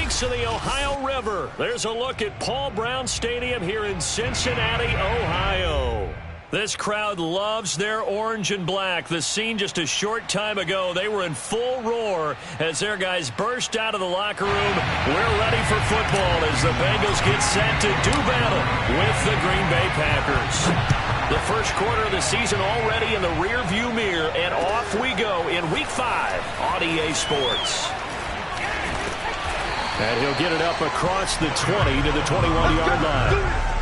banks of the Ohio River. There's a look at Paul Brown Stadium here in Cincinnati, Ohio. This crowd loves their orange and black. The scene just a short time ago, they were in full roar as their guys burst out of the locker room. We're ready for football as the Bengals get set to do battle with the Green Bay Packers. The first quarter of the season already in the rearview mirror, and off we go in Week 5 on EA Sports. And he'll get it up across the 20 to the 21-yard line.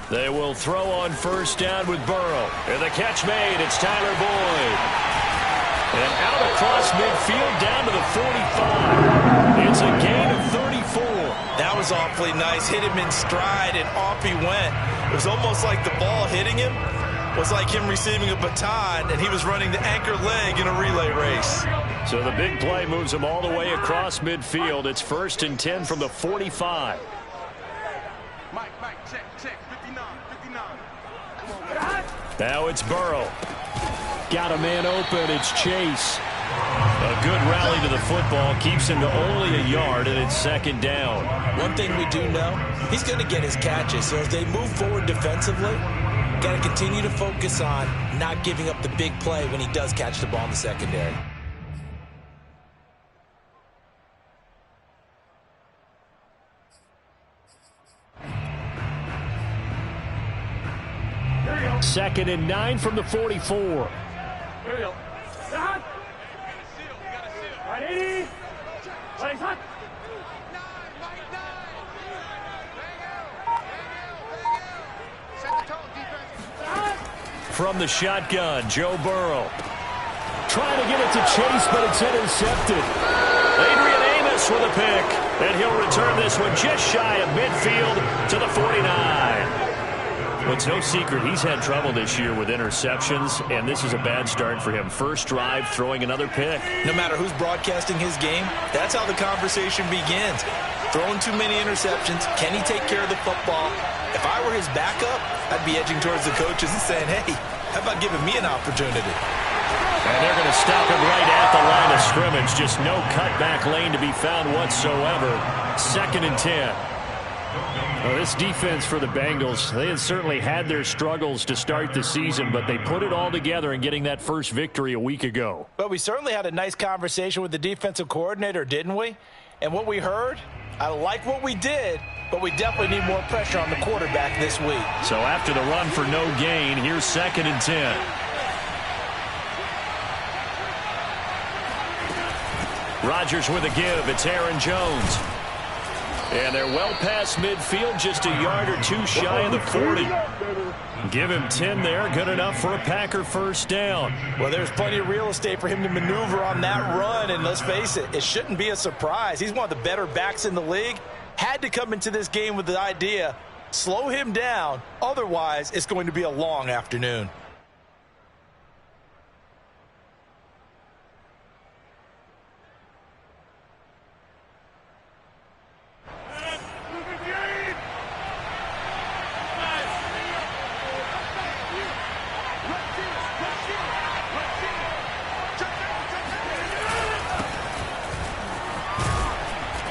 They will throw on first down with Burrow. And the catch made. It's Tyler Boyd. And out across midfield down to the 45. It's a gain of 34. That was awfully nice. Hit him in stride, and off he went. It was almost like the ball hitting him was like him receiving a baton, and he was running the anchor leg in a relay race. So the big play moves him all the way across midfield. It's 1st and 10 from the 45. Now it's Burrow. Got a man open. It's Chase. A good rally to the football. Keeps him to only a yard, and it's 2nd down. One thing we do know, he's going to get his catches. So as they move forward defensively, got to continue to focus on not giving up the big play when he does catch the ball in the secondary. Second and 9 from the 44. Here we go. From the shotgun, Joe Burrow. Trying to get it to Chase, but it's intercepted. Adrian Amos with a pick. And he'll return this one just shy of midfield to the 49. Well, it's no secret he's had trouble this year with interceptions, and this is a bad start for him. First drive, throwing another pick. No matter who's broadcasting his game, that's how the conversation begins. Throwing too many interceptions, can he take care of the football? If I were his backup, I'd be edging towards the coaches and saying, hey, how about giving me an opportunity? And they're going to stop him right at the line of scrimmage. Just no cutback lane to be found whatsoever. 2nd and 10. Well, this defense for the Bengals, they had certainly had their struggles to start the season, but they put it all together in getting that first victory a week ago. But we certainly had a nice conversation with the defensive coordinator, didn't we? And what we heard, I like what we did, but we definitely need more pressure on the quarterback this week. So after the run for no gain, here's 2nd and 10. Rodgers with a give. It's Aaron Jones. And they're well past midfield, just a yard or two shy of the 40. Give him 10 there, good enough for a Packer first down. Well, there's plenty of real estate for him to maneuver on that run, and let's face it, it shouldn't be a surprise. He's one of the better backs in the league. Had to come into this game with the idea, slow him down, otherwise it's going to be a long afternoon.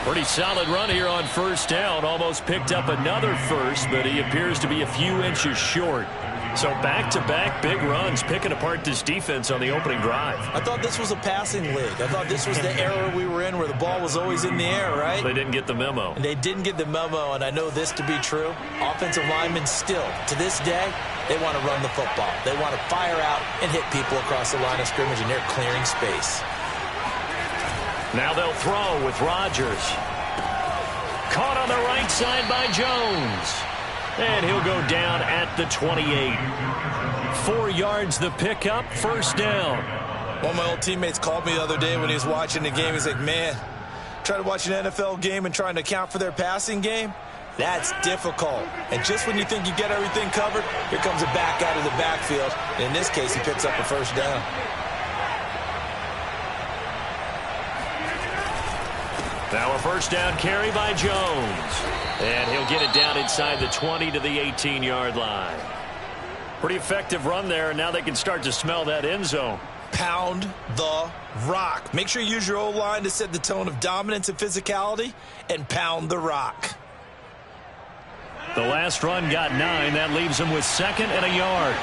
Pretty solid run here on first down. Almost picked up another first, but he appears to be a few inches short. So back-to-back big runs, picking apart this defense on the opening drive. I thought this was a passing league. I thought this was the era we were in where the ball was always in the air, right? They didn't get the memo. And they didn't get the memo, and I know this to be true. Offensive linemen still, to this day, they want to run the football. They want to fire out and hit people across the line of scrimmage, and they're clearing space. Now they'll throw with Rodgers. Caught on the right side by Jones. And he'll go down at the 28. 4 yards the pickup, first down. One of my old teammates called me the other day when he was watching the game. He's like, man, trying to watch an NFL game and trying to account for their passing game, that's difficult. And just when you think you get everything covered, here comes a back out of the backfield. And in this case, he picks up a first down. Now a first down carry by Jones. And he'll get it down inside the 20 to the 18-yard line. Pretty effective run there, and now they can start to smell that end zone. Pound the rock. Make sure you use your O-line to set the tone of dominance and physicality, and pound the rock. The last run got 9. That leaves him with 2nd and a yard.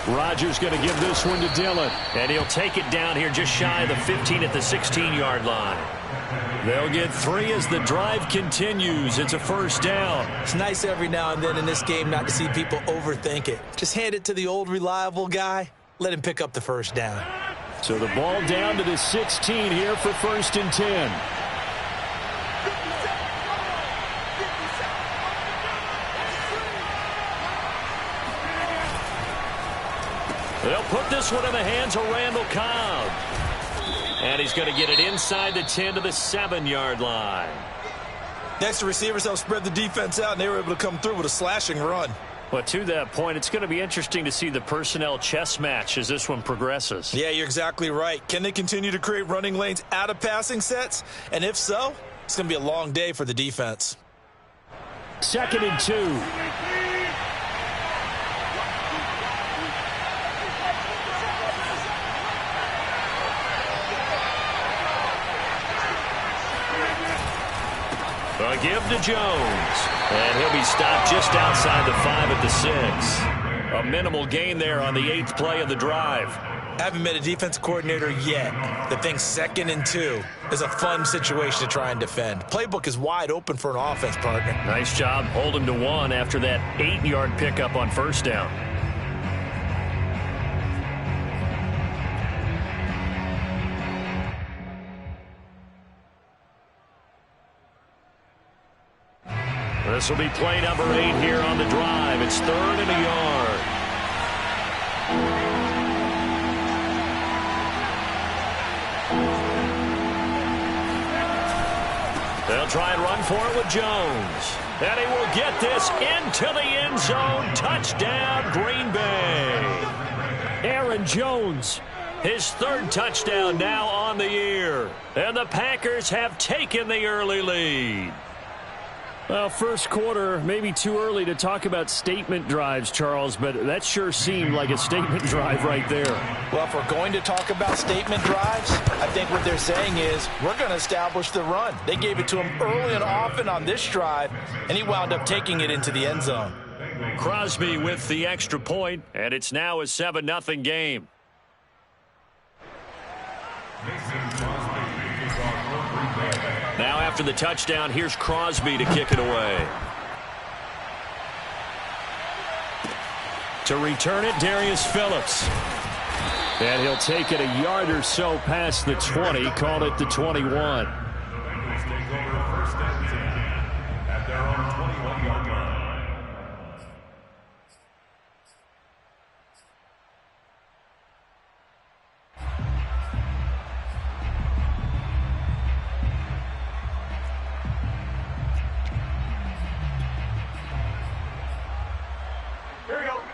Rodgers going to give this one to Dillon. And he'll take it down here just shy of the 15 at the 16-yard line. They'll get 3 as the drive continues. It's a first down. It's nice every now and then in this game not to see people overthink it. Just hand it to the old reliable guy. Let him pick up the first down. So the ball down to the 16 here for 1st and 10. They'll put this one in the hands of Randall Cobb. And he's going to get it inside the 10 to the 7-yard line. Next, the receivers help spread the defense out, and they were able to come through with a slashing run. But to that point, it's going to be interesting to see the personnel chess match as this one progresses. Yeah, you're exactly right. Can they continue to create running lanes out of passing sets? And if so, it's going to be a long day for the defense. 2nd and 2. A give to Jones. And he'll be stopped just outside the 5 at the 6. A minimal gain there on the 8th play of the drive. Haven't met a defense coordinator yet that thinks 2nd and 2 is a fun situation to try and defend. Playbook is wide open for an offense, partner. Nice job holding to 1 after that 8-yard pickup on first down. This will be play number 8 here on the drive. It's 3rd and a yard. They'll try and run for it with Jones. And he will get this into the end zone. Touchdown, Green Bay. Aaron Jones, his 3rd touchdown now on the year. And the Packers have taken the early lead. Well, first quarter, maybe too early to talk about statement drives, Charles, but that sure seemed like a statement drive right there. Well, if we're going to talk about statement drives, I think what they're saying is we're going to establish the run. They gave it to him early and often on this drive, and he wound up taking it into the end zone. Crosby with the extra point, and it's now a 7-0 game. Now after the touchdown, here's Crosby to kick it away. To return it, Darius Phillips. And he'll take it a yard or so past the 20, call it the 21. At their own 21-yard line.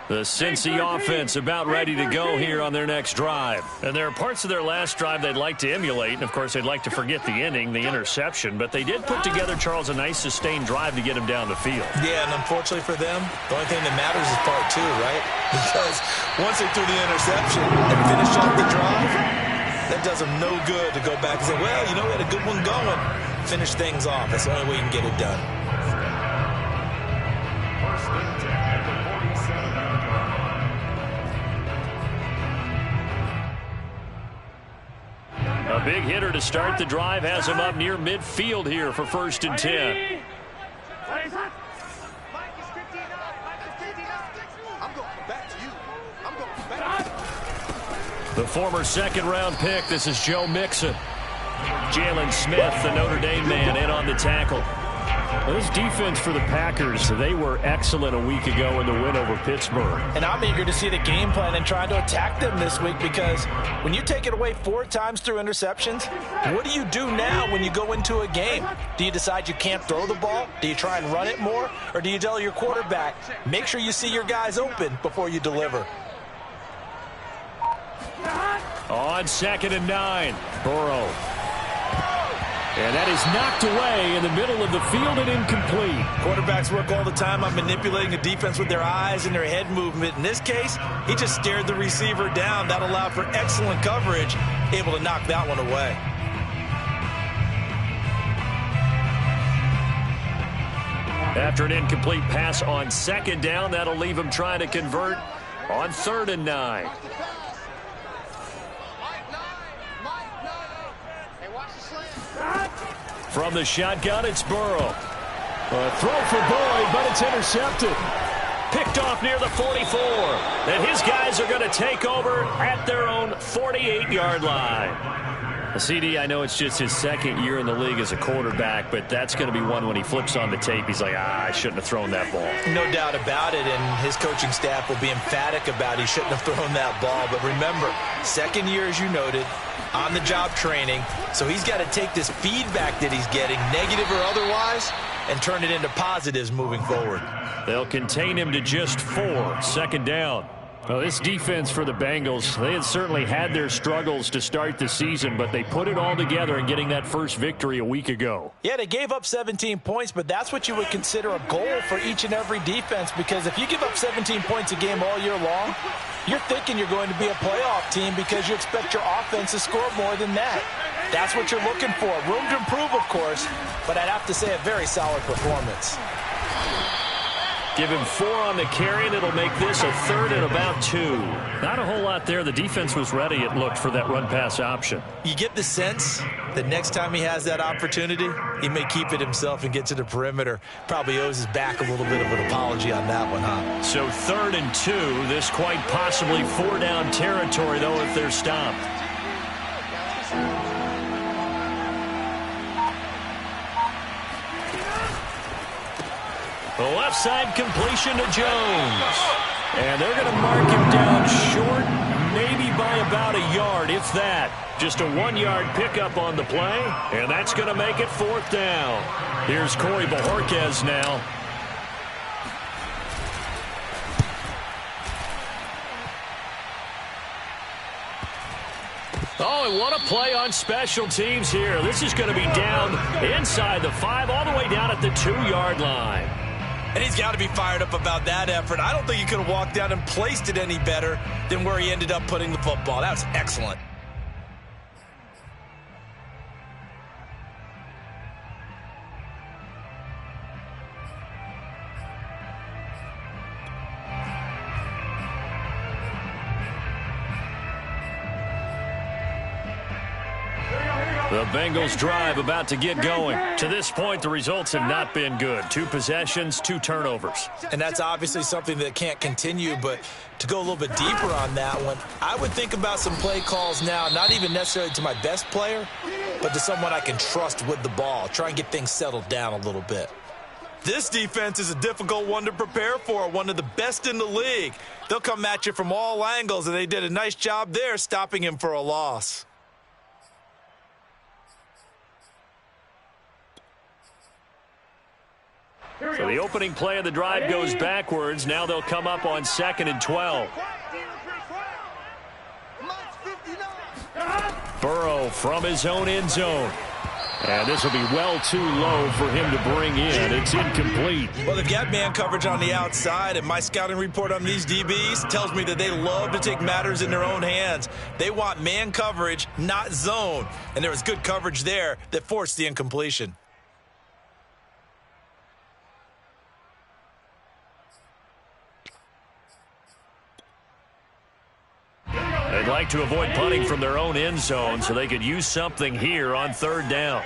The Cincy offense about ready to go here on their next drive. And there are parts of their last drive they'd like to emulate. And, of course, they'd like to forget the inning, the interception. But they did put together, Charles, a nice sustained drive to get him down the field. Yeah, and unfortunately for them, the only thing that matters is part 2, right? Because once they threw the interception and finished off the drive, that does them no good to go back and say, well, you know, we had a good one going. Finish things off. That's the only way you can get it done. A big hitter to start the drive has him up near midfield here for 1st and 10. I'm going back to you. I'm going back to you. The former second-round pick, this is Joe Mixon. Jalen Smith, the Notre Dame man, in on the tackle. Well, this defense for the Packers, they were excellent a week ago in the win over Pittsburgh. And I'm eager to see the game plan and trying to attack them this week, because when you take it away 4 times through interceptions, what do you do now when you go into a game? Do you decide you can't throw the ball? Do you try and run it more? Or do you tell your quarterback, make sure you see your guys open before you deliver? On 2nd and 9, Burrow. And that is knocked away in the middle of the field and incomplete. Quarterbacks work all the time on manipulating the defense with their eyes and their head movement. In this case, he just stared the receiver down. That allowed for excellent coverage, able to knock that one away. After an incomplete pass on 2nd down, that'll leave him trying to convert on 3rd and 9. From the shotgun, it's Burrow. A throw for Boyd, but it's intercepted. Picked off near the 44. And his guys are going to take over at their own 48-yard line. CD, I know it's just his 2nd year in the league as a quarterback, but that's going to be one when he flips on the tape. He's like, I shouldn't have thrown that ball. No doubt about it, and his coaching staff will be emphatic about he shouldn't have thrown that ball. But remember, 2nd year, as you noted, on-the-job training, so he's got to take this feedback that he's getting, negative or otherwise, and turn it into positives moving forward. They'll contain him to just 4, 2nd down. Well, this defense for the Bengals, they had certainly had their struggles to start the season, but they put it all together in getting that first victory a week ago. Yeah, they gave up 17 points, but that's what you would consider a goal for each and every defense, because if you give up 17 points a game all year long, you're thinking you're going to be a playoff team because you expect your offense to score more than that. That's what you're looking for. Room to improve, of course, but I'd have to say a very solid performance. Give him 4 on the carry, and it'll make this a 3rd and about 2. Not a whole lot there. The defense was ready, it looked, for that run-pass option. You get the sense that next time he has that opportunity, he may keep it himself and get to the perimeter. Probably owes his back a little bit of an apology on that one, huh? So 3rd and 2. This quite possibly 4-down territory, though, if they're stopped. The left side completion to Jones. And they're going to mark him down short, maybe by about a yard, if that. Just a 1-yard pickup on the play, and that's going to make it 4th down. Here's Corey Bojorquez now. Oh, and what a play on special teams here. This is going to be down inside the 5, all the way down at the 2-yard line. And he's got to be fired up about that effort. I don't think he could have walked down and placed it any better than where he ended up putting the football. That was excellent. The Bengals drive about to get going. To this point, the results have not been good. 2 possessions, 2 turnovers. And that's obviously something that can't continue, but to go a little bit deeper on that one, I would think about some play calls now, not even necessarily to my best player, but to someone I can trust with the ball. Try and get things settled down a little bit. This defense is a difficult one to prepare for, one of the best in the league. They'll come at you from all angles, and they did a nice job there stopping him for a loss. So the opening play of the drive goes backwards. Now they'll come up on 2nd and 12. Burrow from his own end zone. And this will be well too low for him to bring in. It's incomplete. Well, they've got man coverage on the outside, and my scouting report on these DBs tells me that they love to take matters in their own hands. They want man coverage, not zone. And there was good coverage there that forced the incompletion. They'd like to avoid punting from their own end zone so they could use something here on 3rd down.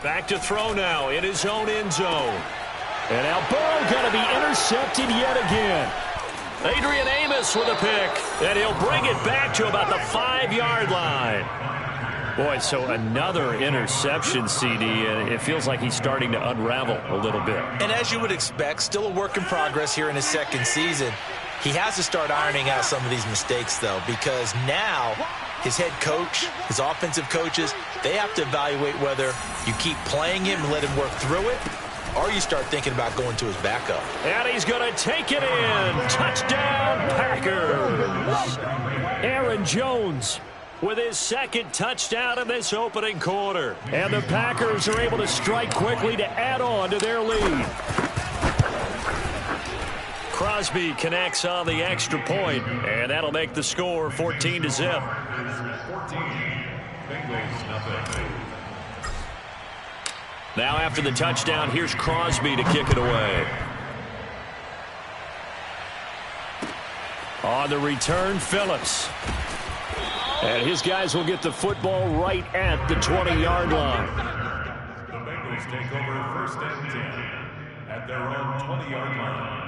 Back to throw now in his own end zone. And now Burrow going to be intercepted yet again. Adrian Amos with a pick, and he'll bring it back to about the 5-yard line. Boy, so another interception, CD, and it feels like he's starting to unravel a little bit. And as you would expect, still a work in progress here in his second season. He has to start ironing out some of these mistakes, though, because now his head coach, his offensive coaches, they have to evaluate whether you keep playing him and let him work through it, or you start thinking about going to his backup. And he's going to take it in. Touchdown, Packers. Aaron Jones with his second touchdown in this opening quarter. And the Packers are able to strike quickly to add on to their lead. Crosby connects on the extra point, and that'll make the score 14-0. 14. Bengals nothing. Now after the touchdown, here's Crosby to kick it away. On the return, Phillips. And his guys will get the football right at the 20-yard line. The Bengals take over first and 10 at their own 20-yard line.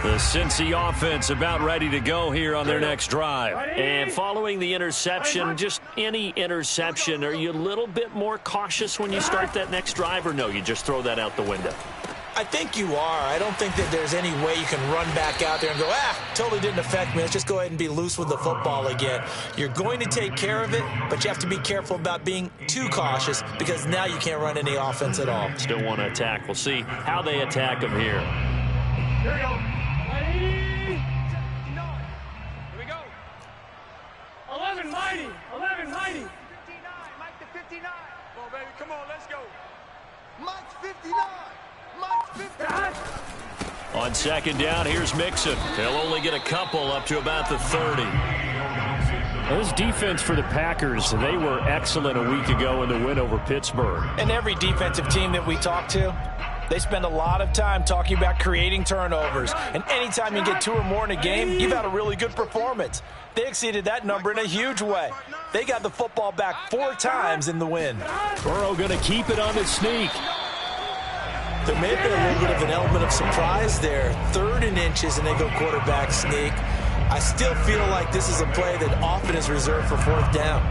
The Cincy offense about ready to go here on their next drive. And following the interception, just any interception, are you a little bit more cautious when you start that next drive, or no, you just throw that out the window? I think you are. I don't think that there's any way you can run back out there and go, totally didn't affect me. Let's just go ahead and be loose with the football again. You're going to take care of it, but you have to be careful about being too cautious because now you can't run any offense at all. Still want to attack. We'll see how they attack them here. Here we go. 11 mighty. 11 mighty. 59. Mike the 59. Come on, baby. Come on, let's go. Mike's 59. Mike's 59. On second down, here's Mixon. They'll only get a couple up to about the 30. This defense for the Packers, they were excellent a week ago in the win over Pittsburgh. And every defensive team that we talk to, they spend a lot of time talking about creating turnovers. And anytime you get 2 or more in a game, you've had a really good performance. They exceeded that number in a huge way. They got the football back 4 times in the win. Burrow going to keep it on the sneak. There may have been a little bit of an element of surprise there. 3rd and inches, and they go quarterback sneak. I still feel like this is a play that often is reserved for 4th down.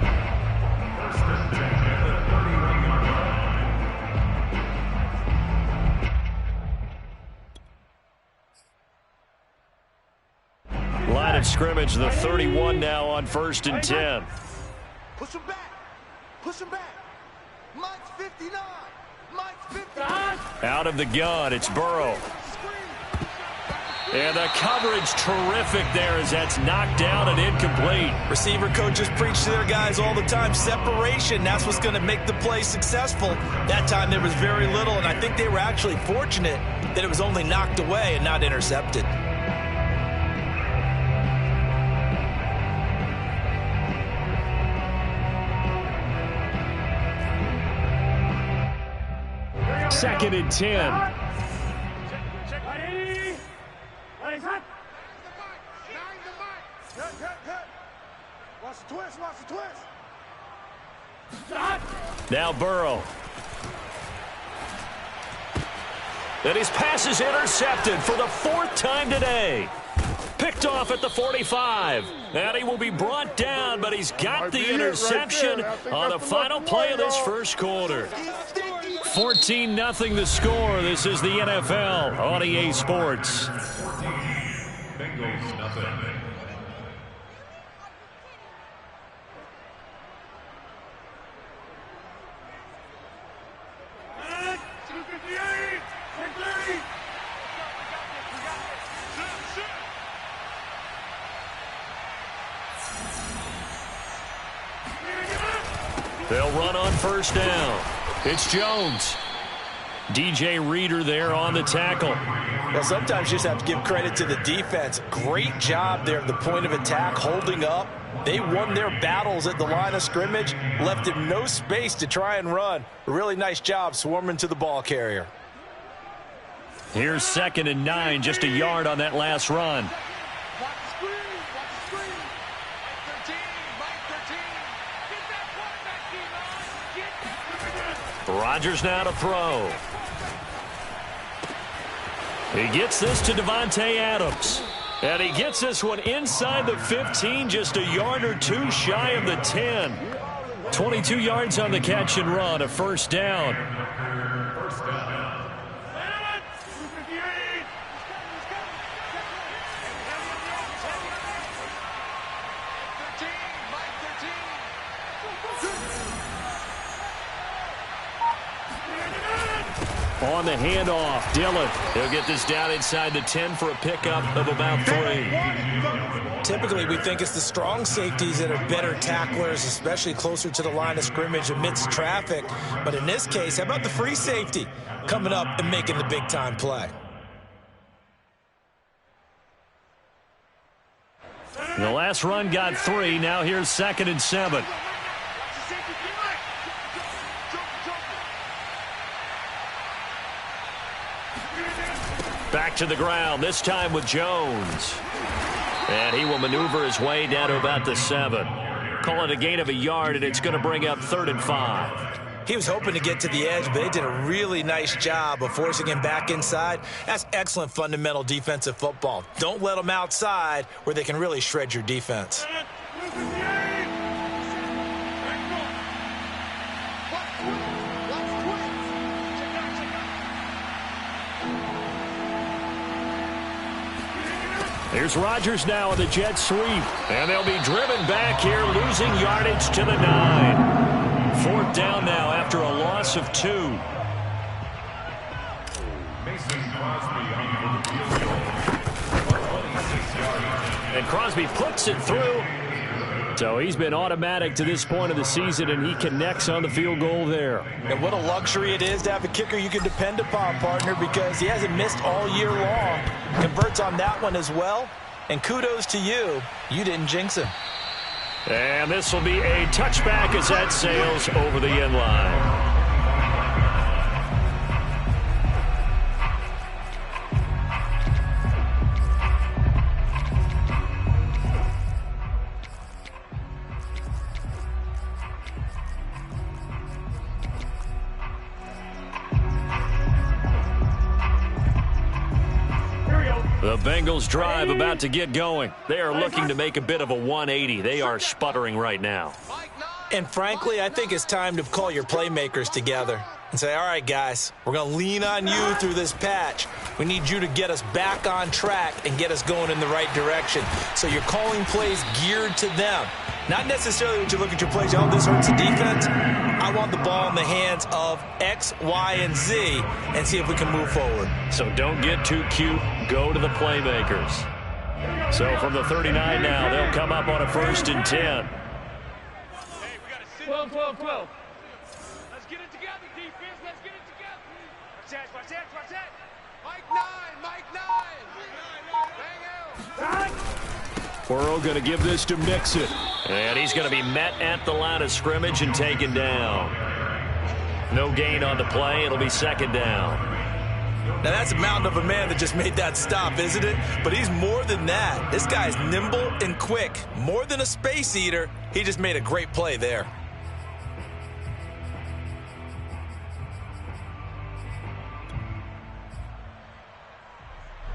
Line of scrimmage, the 31 now on 1st and 10. Push him back. Push him back. Mike's 59. Mike's 59. Out of the gun, it's Burrow. And the coverage terrific there as that's knocked down and incomplete. Receiver coaches preach to their guys all the time. Separation, that's what's going to make the play successful. That time there was very little, and I think they were actually fortunate that it was only knocked away and not intercepted. Second and 10. Watch the twist, watch the twist. Now Burrow. And his pass is intercepted for the 4th time today. Picked off at the 45. And he will be brought down, but he's got the interception on the final play of this first quarter. 14-0 the score. This is the NFL on EA Sports. Bengals nothing. They'll run on 1st down. It's Jones. DJ Reader there on the tackle. Well, sometimes you just have to give credit to the defense. Great job there at the point of attack, holding up, They won their battles at the line of scrimmage, left him no space to try and run. A really nice job swarming to the ball carrier. Here's 2nd and 9, just a yard on that last run. Rodgers now to throw. He gets this to Devontae Adams. And he gets this one inside the 15, just a yard or two shy of the 10. 22 yards on the catch and run, a first down. On the handoff, Dillon. He'll get this down inside the 10 for a pickup of about 3. Typically, we think it's the strong safeties that are better tacklers, especially closer to the line of scrimmage amidst traffic. But in this case, how about the free safety coming up and making the big-time play? The last run got 3. Now here's 2nd and 7. Back to the ground, this time with Jones. And he will maneuver his way down to about the 7. Call it a gain of a yard, and it's going to bring up 3rd and 5. He was hoping to get to the edge, but they did a really nice job of forcing him back inside. That's excellent fundamental defensive football. Don't let them outside where they can really shred your defense. Here's Rodgers now in the jet sweep. And they'll be driven back here, losing yardage to the 9. 4th down now after a loss of 2. And Crosby puts it through. So he's been automatic to this point of the season, and he connects on the field goal there. And what a luxury it is to have a kicker you can depend upon, partner, because he hasn't missed all year long. Converts on that one as well. And kudos to you. You didn't jinx him. And this will be a touchback as that sails over the end line. The Bengals drive about to get going. They are looking to make a bit of a 180. They are sputtering right now. And frankly, I think it's time to call your playmakers together and say, all right, guys, we're going to lean on you through this patch. We need you to get us back on track and get us going in the right direction. So you're calling plays geared to them. Not necessarily when you look at your plays, oh, this hurts the defense. I want the ball in the hands of X, Y, and Z and see if we can move forward. So don't get too cute. Go to the playmakers. So from the 39 now, they'll come up on a 1st and 10. 12, 12, 12. Let's get it together, defense. Let's get it together. Watch that, watch that. Mike 9. Burrow going to give this to Mixon. And he's going to be met at the line of scrimmage and taken down. No gain on the play. It'll be 2nd down. Now, that's a mountain of a man that just made that stop, isn't it? But he's more than that. This guy's nimble and quick. More than a space eater. He just made a great play there.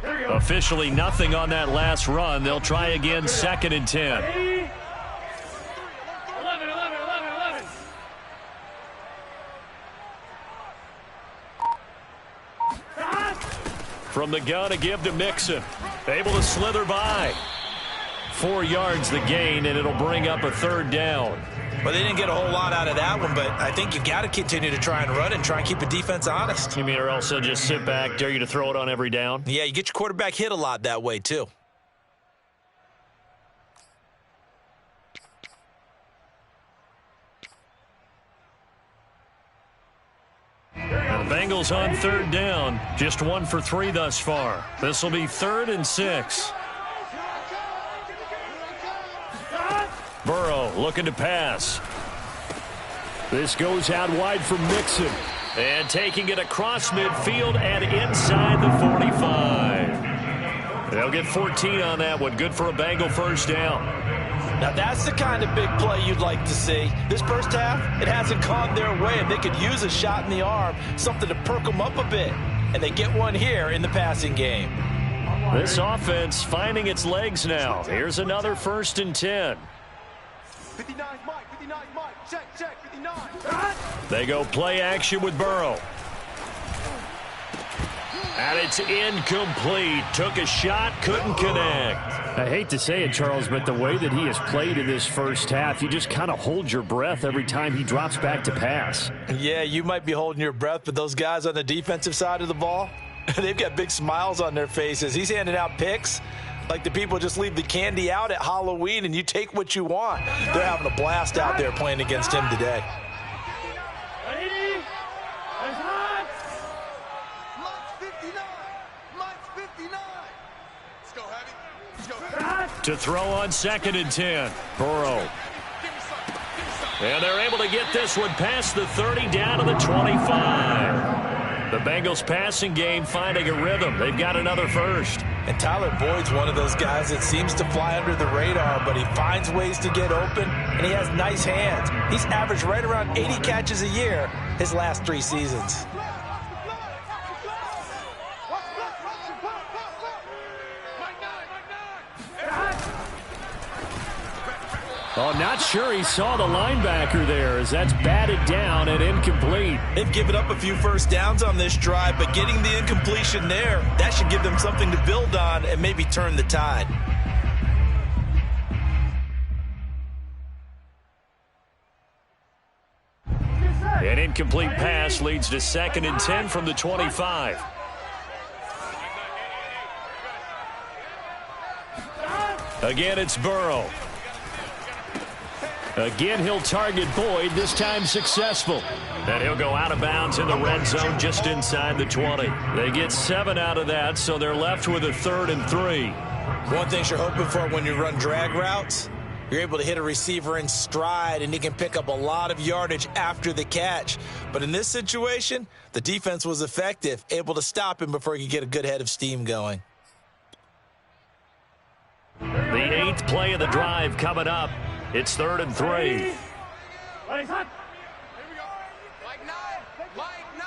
Officially nothing on that last run. They'll try again, 2nd and 10. 11. From the gun, a give to Mixon. Able to slither by. 4 yards the gain, and it'll bring up a 3rd down. Well, they didn't get a whole lot out of that one, but I think you've got to continue to try and run and try and keep the defense honest. You mean, or else they'll just sit back, dare you to throw it on every down? Yeah, you get your quarterback hit a lot that way, too. And the Bengals on 3rd down. Just 1 for 3 thus far. This will be 3rd and 6. looking to pass. This goes out wide for Mixon. And taking it across midfield and inside the 45. They'll get 14 on that one. Good for a Bengal first down. Now, that's the kind of big play you'd like to see. This first half, it hasn't gone their way, and they could use a shot in the arm, something to perk them up a bit. And they get one here in the passing game. This offense finding its legs now. Here's another 1st and 10. 59 Mike, 59 Mike, check, 59. They go play action with Burrow. And it's incomplete. Took a shot, couldn't connect. I hate to say it, Charles, but the way that he has played in this first half, you just kind of hold your breath every time he drops back to pass. Yeah, you might be holding your breath, but those guys on the defensive side of the ball, they've got big smiles on their faces. He's handing out picks like the people just leave the candy out at Halloween and you take what you want. They're having a blast out there playing against him today. To throw on 2nd and 10. Burrow. And they're able to get this one past the 30 down to the 25. The Bengals passing game finding a rhythm. They've got another first. And Tyler Boyd's one of those guys that seems to fly under the radar, but he finds ways to get open, and he has nice hands. He's averaged right around 80 catches a year his last 3 seasons. Oh, not sure he saw the linebacker there as that's batted down and incomplete. They've given up a few first downs on this drive, but getting the incompletion there, that should give them something to build on and maybe turn the tide. An incomplete pass leads to 2nd and 10 from the 25. Again, it's Burrow. Again, he'll target Boyd, this time successful. And he'll go out of bounds in the red zone just inside the 20. They get 7 out of that, so they're left with a 3rd and 3. One thing you're hoping for when you run drag routes, you're able to hit a receiver in stride, and he can pick up a lot of yardage after the catch. But in this situation, the defense was effective, able to stop him before he could get a good head of steam going. The 8th play of the drive coming up. It's 3rd and 3. Here we go. Mike 9. Mike 9.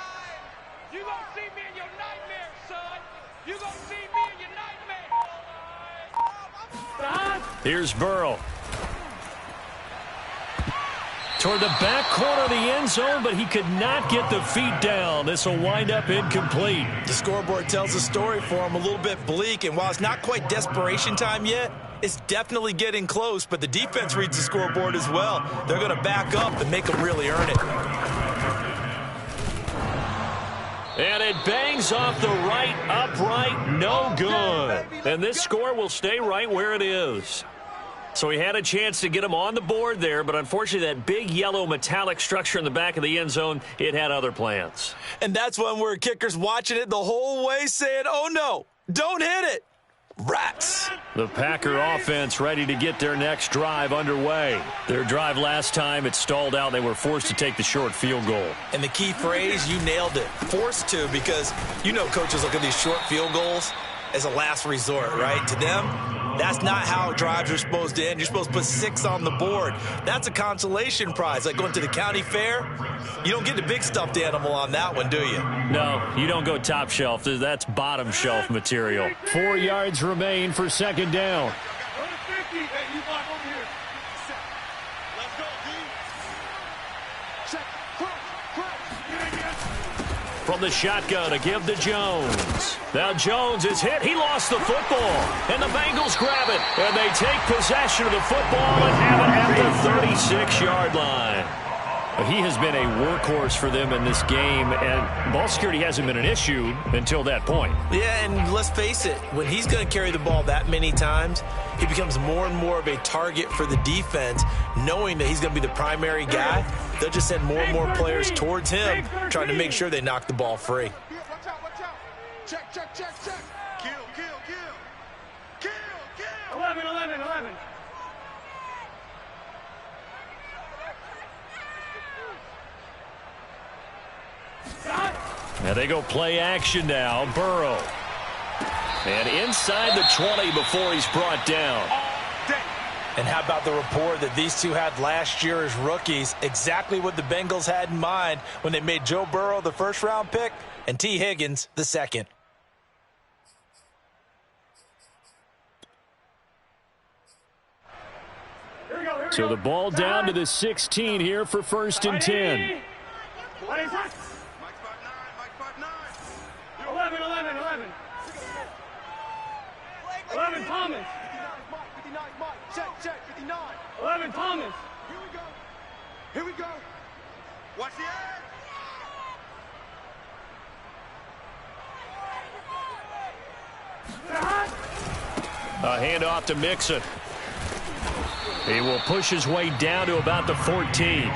You gonna see me in your nightmare, son. You gonna see me in your nightmare. Here's Burrow. Toward the back corner of the end zone, but he could not get the feet down. This will wind up incomplete. The scoreboard tells a story for him, a little bit bleak, and while it's not quite desperation time yet, it's definitely getting close, but the defense reads the scoreboard as well. They're going to back up and make them really earn it. And it bangs off the right upright, no good. And this score will stay right where it is. So he had a chance to get him on the board there, but unfortunately that big yellow metallic structure in the back of the end zone, it had other plans. And that's one where kickers watching it the whole way saying, oh no, don't hit it. Rats. The Packer offense ready to get their next drive underway. Their drive last time, it stalled out. They were forced to take the short field goal. And the key phrase, you nailed it, forced to, because you know coaches look at these short field goals as a last resort, right? To them, that's not how drives are supposed to end. You're supposed to put 6 on the board. That's a consolation prize. Like going to the county fair, you don't get the big stuffed animal on that one, do you? No, you don't go top shelf. That's bottom shelf material. 4 yards remain for 2nd down. From the shotgun to give to Jones. Now Jones is hit. He lost the football. And the Bengals grab it. And they take possession of the football and have it at the 36-yard line. He has been a workhorse for them in this game, and ball security hasn't been an issue until that point. Yeah, and let's face it, when he's going to carry the ball that many times, he becomes more and more of a target for the defense, knowing that he's going to be the primary guy. They'll just send more and more players towards him, trying to make sure they knock the ball free. Watch out, watch out. Check, check, check, check. Kill, kill, kill. Kill, kill. 11. And they go play action now. Burrow. And inside the 20 before he's brought down. And how about the rapport that these two had last year as rookies? Exactly what the Bengals had in mind when they made Joe Burrow the first-round pick and T. Higgins the second. So the ball down to the 16 here for 1st and 10. 11 Thomas. Check, 59. 11 Thomas. Here we go. Watch the edge. A handoff to Mixon. He will push his way down to about the 14.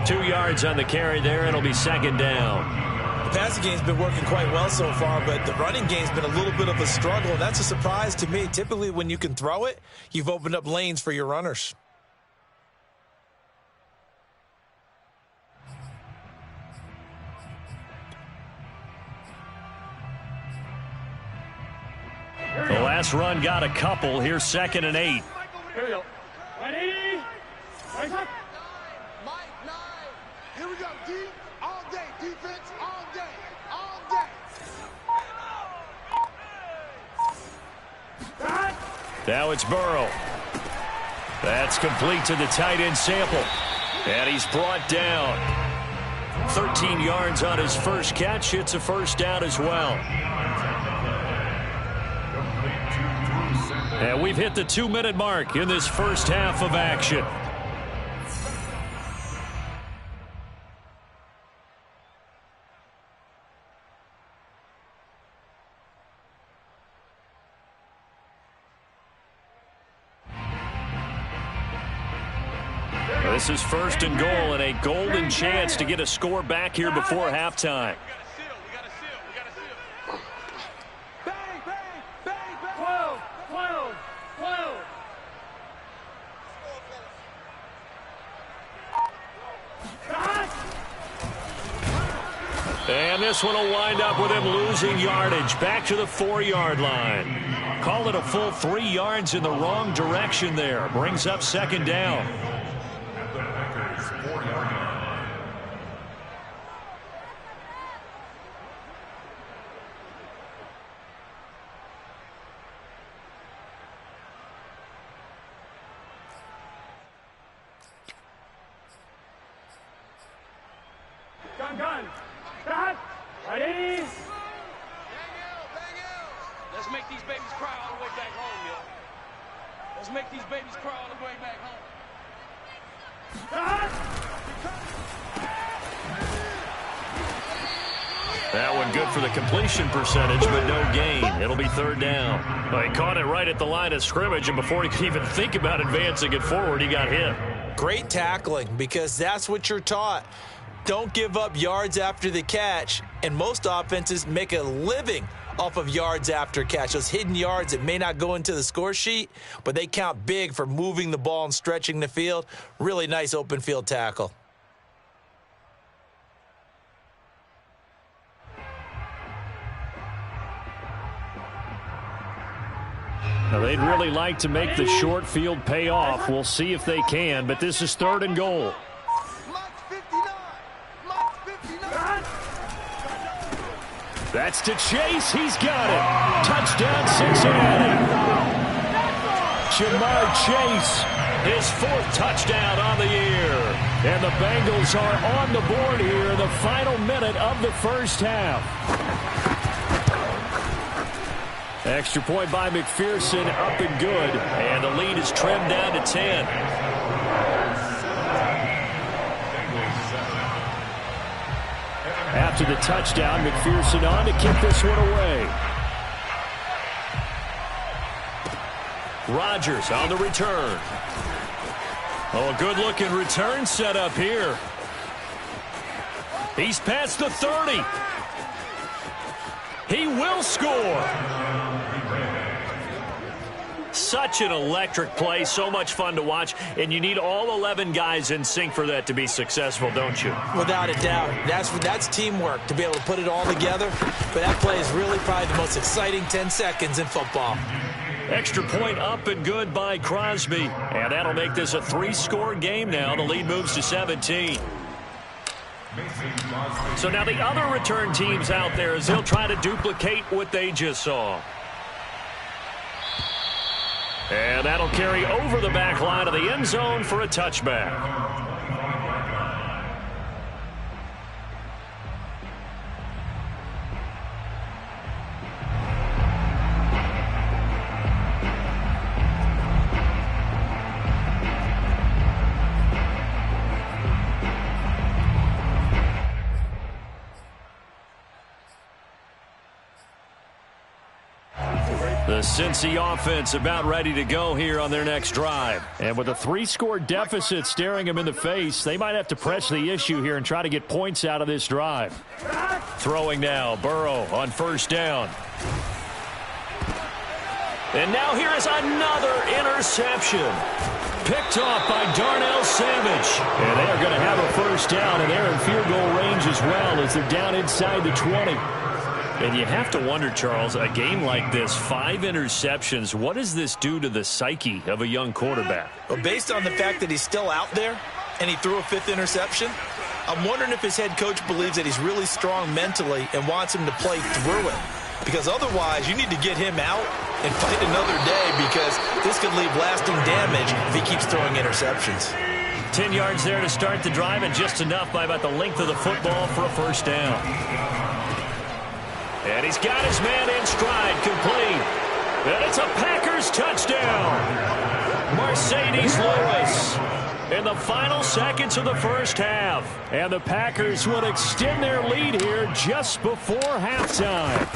2 yards on the carry there. It'll be 2nd down. The passing game's been working quite well so far, but the running game's been a little bit of a struggle. That's a surprise to me. Typically, when you can throw it, you've opened up lanes for your runners. The last run got a couple. Here's 2nd and 8. Here we go. 180. Right up. Mike 9. Here we go. D all day. Defense all day. All day. Now it's Burrow. That's complete to the tight end Sample. And he's brought down. 13 yards on his first catch. It's a 1st down as well. And we've hit the 2-minute mark in this first half of action. This is 1st and goal and a golden chance to get a score back here before halftime. And this one will wind up with him losing yardage back to the 4-yard line. Call it a full 3 yards in the wrong direction there. Brings up 2nd down. At the Packers' 4-yard line. Gun. Stop. Ready. Let's make these babies cry all the way back home, yo. Let's make these babies cry all the way back home. That one good for the completion percentage, but no gain. It'll be 3rd down. Well, he caught it right at the line of scrimmage, and before he could even think about advancing it forward, he got hit. Great tackling, because that's what you're taught. Don't give up yards after the catch, and most offenses make a living off of yards after catch. Those hidden yards that may not go into the score sheet, but they count big for moving the ball and stretching the field. Really nice open field tackle. Now, they'd really like to make the short field pay off. We'll see if they can, but this is 3rd and goal. That's to Chase. He's got it. Touchdown, Cincinnati. Jamar Chase, his 4th touchdown on the year. And the Bengals are on the board here in the final minute of the first half. Extra point by McPherson, up and good. And the lead is trimmed down to 10. After the touchdown, McPherson on to kick this one away. Rodgers on the return. Oh, a good-looking return set up here. He's past the 30. He will score. Such an electric play, so much fun to watch, and you need all 11 guys in sync for that to be successful, don't you? Without a doubt. That's teamwork to be able to put it all together. But that play is really probably the most exciting 10 seconds in football. Extra point up and good by Crosby. And that'll make this a 3-score game now. The lead moves to 17. So now the other return teams out there as they'll try to duplicate what they just saw. And that'll carry over the back line of the end zone for a touchback. The Cincy offense about ready to go here on their next drive. And with a 3-score deficit staring them in the face, they might have to press the issue here and try to get points out of this drive. Throwing now, Burrow on first down. And now here is another interception. Picked off by Darnell Savage. And they are going to have a first down, and they're in field goal range as well as they're down inside the 20. And you have to wonder, Charles, a game like this, 5 interceptions, what does this do to the psyche of a young quarterback? Well, based on the fact that he's still out there and he threw a 5th interception, I'm wondering if his head coach believes that he's really strong mentally and wants him to play through it. Because otherwise, you need to get him out and fight another day because this could leave lasting damage if he keeps throwing interceptions. 10 yards there to start the drive and just enough by about the length of the football for a first down. And he's got his man in stride, complete. And it's a Packers touchdown. Mercedes Lewis in the final seconds of the first half. And the Packers would extend their lead here just before halftime.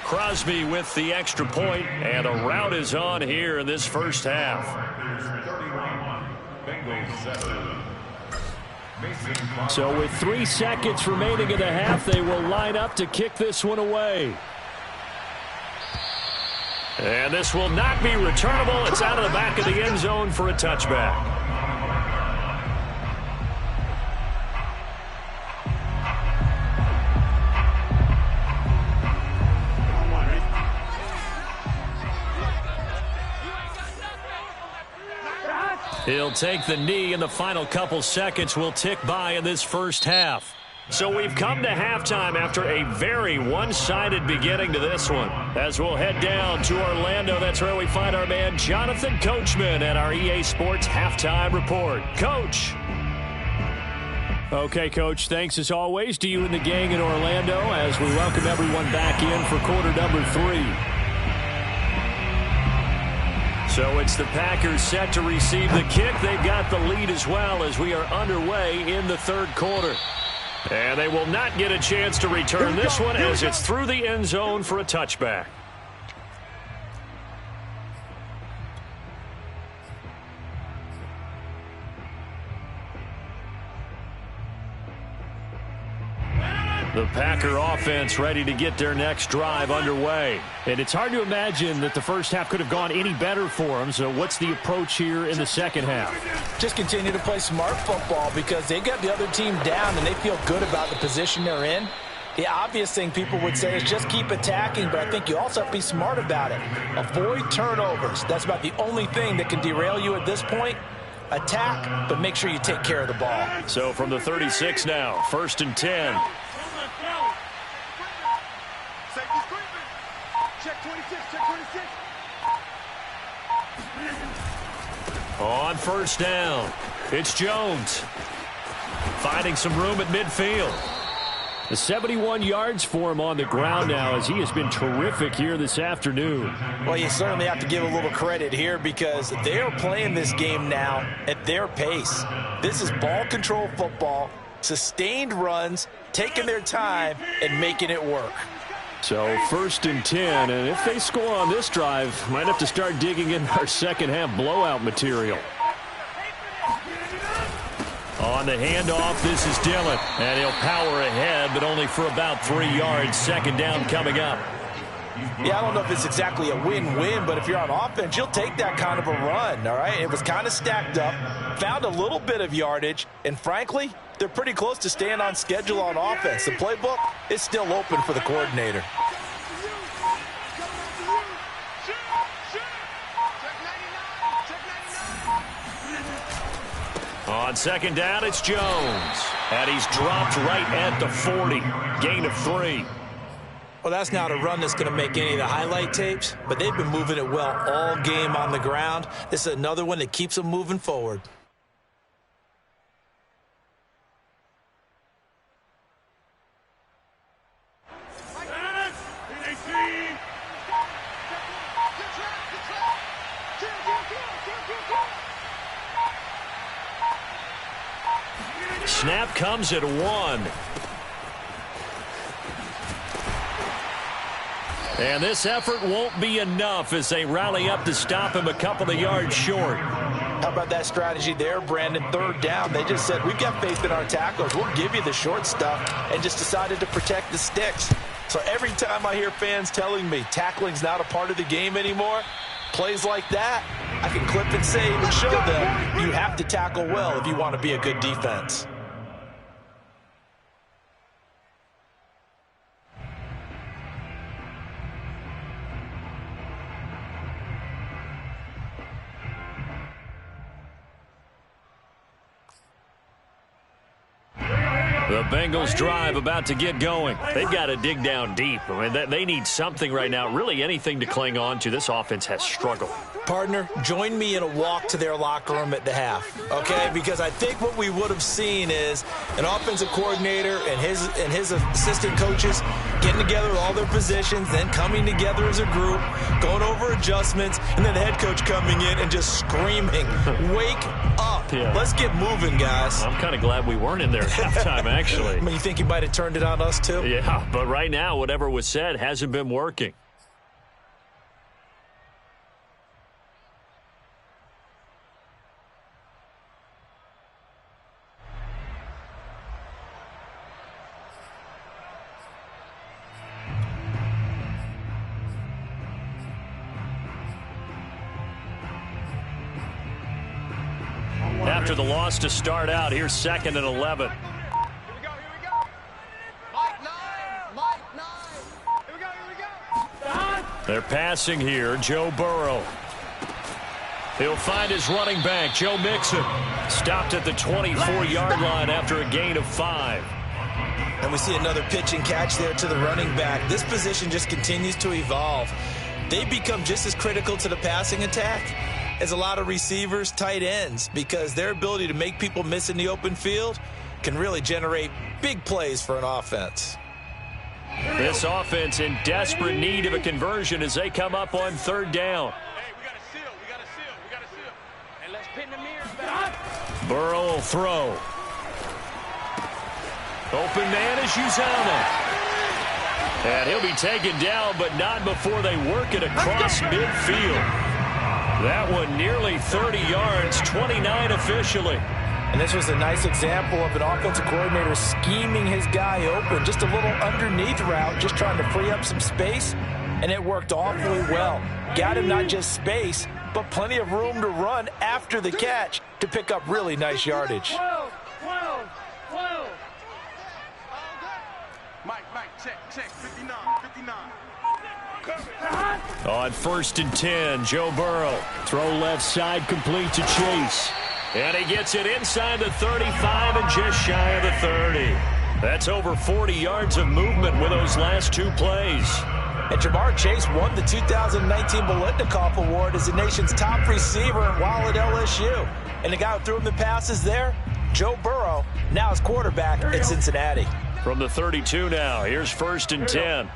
Crosby with the extra point, and a rout is on here in this first half. Bengals 7. So with 3 seconds remaining in the half, they will line up to kick this one away. And this will not be returnable. It's out of the back of the end zone for a touchback. He'll take the knee, and the final couple seconds will tick by in this first half. So we've come to halftime after a very one-sided beginning to this one. As we'll head down to Orlando, that's where we find our man Jonathan Coachman at our EA Sports Halftime Report. Coach. Okay, Coach, thanks as always to you and the gang in Orlando as we welcome everyone back in for quarter number 3. So it's the Packers set to receive the kick. They've got the lead as well as we are underway in the third quarter. And they will not get a chance to return this one as it's through the end zone for a touchback. The Packer offense ready to get their next drive underway. And it's hard to imagine that the first half could have gone any better for them. So what's the approach here in the second half? Just continue to play smart football because they got the other team down and they feel good about the position they're in. The obvious thing people would say is just keep attacking, but I think you also have to be smart about it. Avoid turnovers. That's about the only thing that can derail you at this point. Attack, but make sure you take care of the ball. So from the 36 now, 1st and 10. Check 26, check 26. On first down, it's Jones. Finding some room at midfield. The 71 yards for him on the ground now as he has been terrific here this afternoon. Well, you certainly have to give a little credit here because they are playing this game now at their pace. This is ball control football, sustained runs, taking their time, and making it work. So 1st and 10, and if they score on this drive, might have to start digging in our second half blowout material. On the handoff, this is Dillon, and he'll power ahead, but only for about 3 yards. Second down coming up. Yeah, I don't know if it's exactly a win-win, but if you're on offense, you'll take that kind of a run, all right? It was kind of stacked up, found a little bit of yardage, and frankly, they're pretty close to staying on schedule on offense. The playbook is still open for the coordinator. On second down, it's Jones. And he's dropped right at the 40. Gain of 3. Well, that's not a run that's going to make any of the highlight tapes, but they've been moving it well all game on the ground. This is another one that keeps them moving forward. Snap comes at 1. And this effort won't be enough as they rally up to stop him a couple of yards short. How about that strategy there, Brandon? Third down. They just said, we've got faith in our tacklers. We'll give you the short stuff, and just decided to protect the sticks. So every time I hear fans telling me tackling's not a part of the game anymore, plays like that, I can clip and save and show them you have to tackle well if you want to be a good defense. The Bengals drive about to get going. They've got to dig down deep. I mean, they need something right now, really anything to cling on to. This offense has struggled. Partner, join me in a walk to their locker room at the half, okay? Because I think what we would have seen is an offensive coordinator and his assistant coaches getting together all their positions, then coming together as a group, going over adjustments, and then the head coach coming in and just screaming, wake up. Yeah. Let's get moving, guys. I'm kind of glad we weren't in there at halftime, actually. I mean, you think you might have turned it on us, too? Yeah, but right now, whatever was said hasn't been working. After the loss to start out, here's 2nd and 11. Here we go. Mike 9. Here we go. They're passing here. Joe Burrow. He'll find his running back, Joe Mixon. Stopped at the 24-yard line after a gain of 5. And we see another pitch and catch there to the running back. This position just continues to evolve. They become just as critical to the passing attack as a lot of receivers, tight ends, because their ability to make people miss in the open field can really generate big plays for an offense. This offense in desperate need of a conversion as they come up on 3rd down. Hey, we got to seal. And let's pin the mirrors back. Burrow will throw. Open man is Uzama. And he'll be taken down, but not before they work it across midfield. That one nearly 30 yards, 29 officially. And this was a nice example of an offensive coordinator scheming his guy open. Just a little underneath route, just trying to free up some space, and it worked awfully well. Got him not just space, but plenty of room to run after the catch to pick up really nice yardage. 12. Mike, check. 59. On 1st and 10, Joe Burrow. Throw left side, complete to Chase. And he gets it inside the 35 and just shy of the 30. That's over 40 yards of movement with those last 2 plays. And Jamar Chase won the 2019 Biletnikoff Award as the nation's top receiver while at LSU. And the guy who threw him the passes there, Joe Burrow, now his quarterback at Cincinnati. From the 32 now, here's 1st and 10.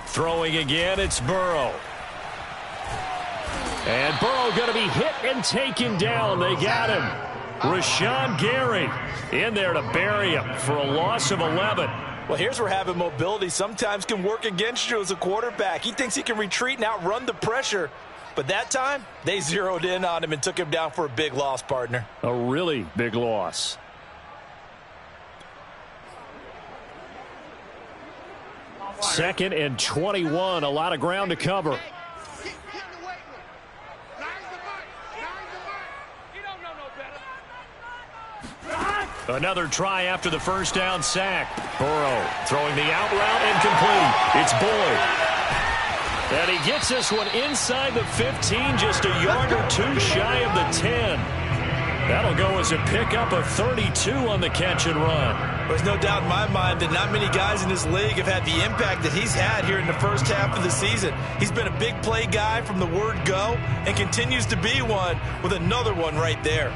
Throwing again, it's Burrow. And Burrow going to be hit and taken down. They got him. Rashawn Gary in there to bury him for a loss of 11. Well, here's where having mobility sometimes can work against you as a quarterback. He thinks he can retreat and outrun the pressure. But that time, they zeroed in on him and took him down for a big loss, partner. A really big loss. 2nd and 21. A lot of ground to cover. Another try after the first down sack. Burrow throwing the out route incomplete. It's Boyd. And he gets this one inside the 15, just a yard or two shy of the 10. That'll go as a pickup of 32 on the catch and run. There's no doubt in my mind that not many guys in this league have had the impact that he's had here in the first half of the season. He's been a big play guy from the word go and continues to be one with another one right there.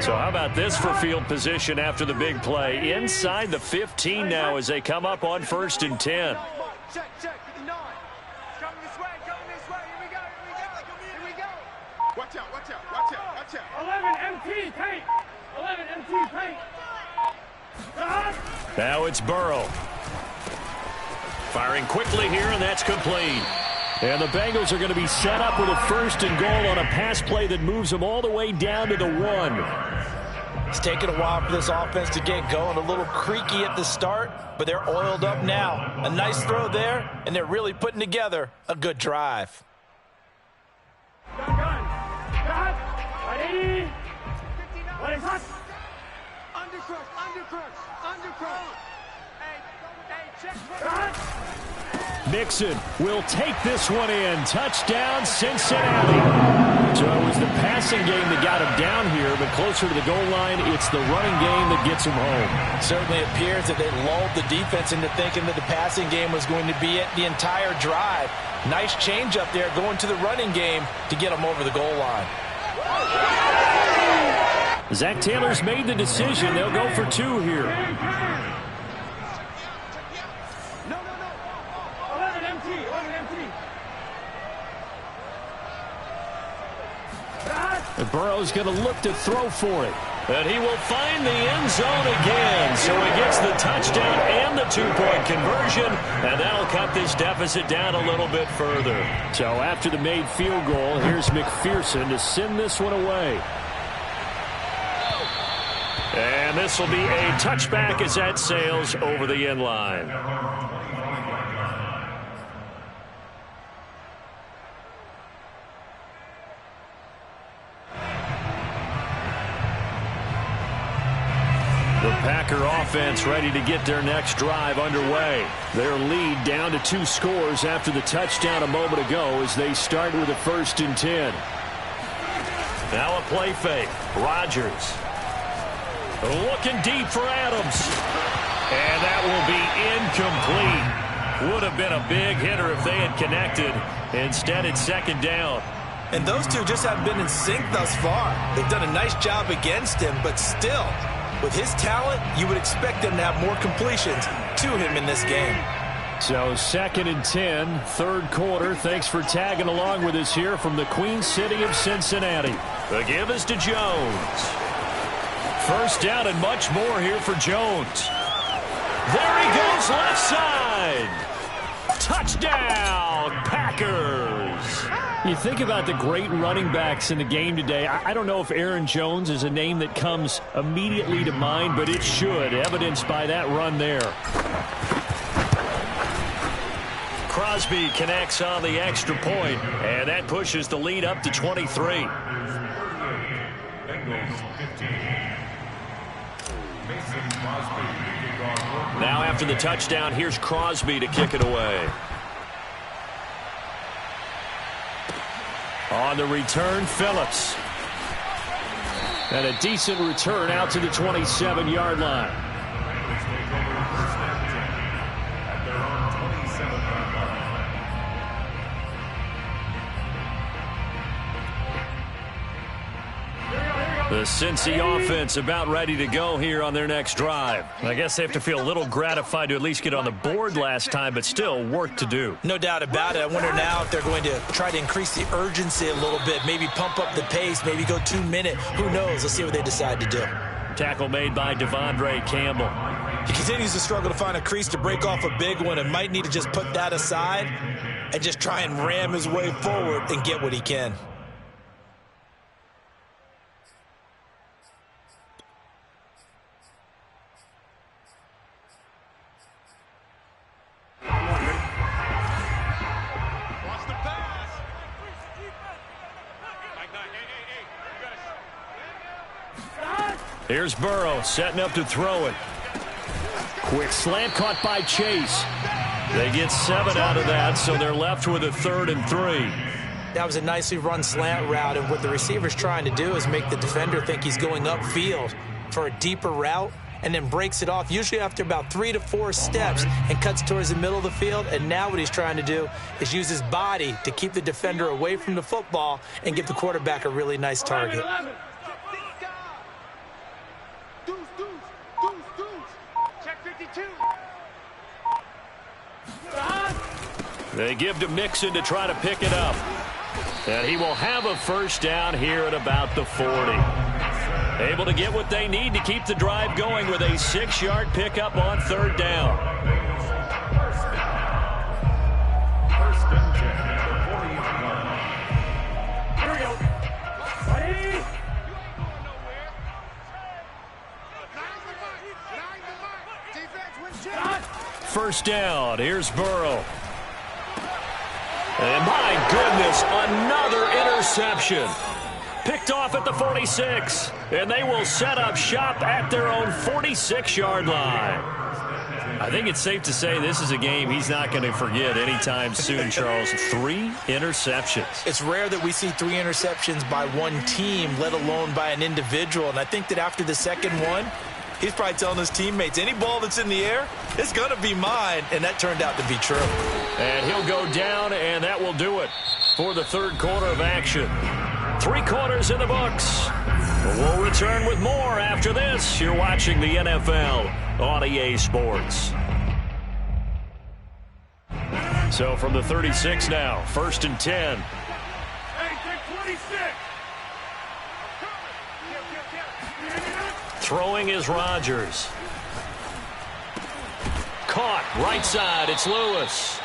So how about this for field position after the big play? Inside the 15 now as they come up on 1st and 10. Check, 59. Coming this way, here we go. Watch out. 11 MT paint. 11 MT paint. Now it's Burrow. Firing quickly here, and that's complete. And the Bengals are going to be set up with a 1st and goal on a pass play that moves them all the way down to the 1. It's taken a while for this offense to get going. A little creaky at the start, but they're oiled up now. A nice throw there, and they're really putting together a good drive. Gun. Ready. What is us? Undercrush. Hey, check. Mixon will take this one in. Touchdown, Cincinnati. So it was the passing game that got him down here, but closer to the goal line, it's the running game that gets him home. Certainly appears that they lulled the defense into thinking that the passing game was going to be it the entire drive. Nice change up there going to the running game to get him over the goal line. Zach Taylor's made the decision. They'll go for 2 here. And Burrow's going to look to throw for it. And he will find the end zone again. So he gets the touchdown and the 2-point conversion. And that'll cut this deficit down a little bit further. So after the made field goal, here's McPherson to send this one away. And this will be a touchback as that sails over the end line. The Packer offense ready to get their next drive underway. Their lead down to 2 scores after the touchdown a moment ago as they start with a 1st and 10. Now a play fake. Rodgers. Looking deep for Adams. And that will be incomplete. Would have been a big hitter if they had connected. Instead, it's 2nd down. And those two just haven't been in sync thus far. They've done a nice job against him, but still, with his talent, you would expect them to have more completions to him in this game. So 2nd and 10, 3rd quarter. Thanks for tagging along with us here from the Queen City of Cincinnati. The give is to Jones. 1st down and much more here for Jones. There he goes left side. Touchdown, Packers. You think about the great running backs in the game today. I don't know if Aaron Jones is a name that comes immediately to mind, but it should, evidenced by that run there. Crosby connects on the extra point, and that pushes the lead up to 23. Now after the touchdown, here's Crosby to kick it away. On the return, Phillips. And a decent return out to the 27-yard line. The Cincy offense about ready to go here on their next drive. I guess they have to feel a little gratified to at least get on the board last time, but still work to do. No doubt about it. I wonder now if they're going to try to increase the urgency a little bit, maybe pump up the pace, maybe go 2-minute. Who knows? Let's see what they decide to do. Tackle made by Devondre Campbell. He continues to struggle to find a crease to break off a big one and might need to just put that aside and just try and ram his way forward and get what he can. Here's Burrow setting up to throw it. Quick slant caught by Chase. They get 7 out of that, so they're left with a 3rd and 3. That was a nicely run slant route, and what the receiver's trying to do is make the defender think he's going upfield for a deeper route, and then breaks it off, usually after about 3 to 4 steps, and cuts towards the middle of the field. And now what he's trying to do is use his body to keep the defender away from the football and give the quarterback a really nice target. Check 52. They give to Mixon to try to pick it up. And he will have a first down here at about the 40. Able to get what they need to keep the drive going with a 6-yard pickup on 3rd down. First and 10 at the 40-yard line. Here we go. Ready? First down. Here's Burrow. And my goodness, another interception. Picked off at the 46. And they will set up shop at their own 46-yard line. I think it's safe to say this is a game he's not going to forget anytime soon, Charles. 3 interceptions. It's rare that we see 3 interceptions by one team, let alone by an individual. And I think that after the second one, he's probably telling his teammates, any ball that's in the air, it's going to be mine. And that turned out to be true. And he'll go down, and that will do it for the 3rd quarter of action. 3 quarters in the books. We'll return with more after this. You're watching the NFL on EA Sports. So from the 36 now, 1st and 10. Hey, take 26. Throwing is Rodgers. Caught right side. It's Lewis.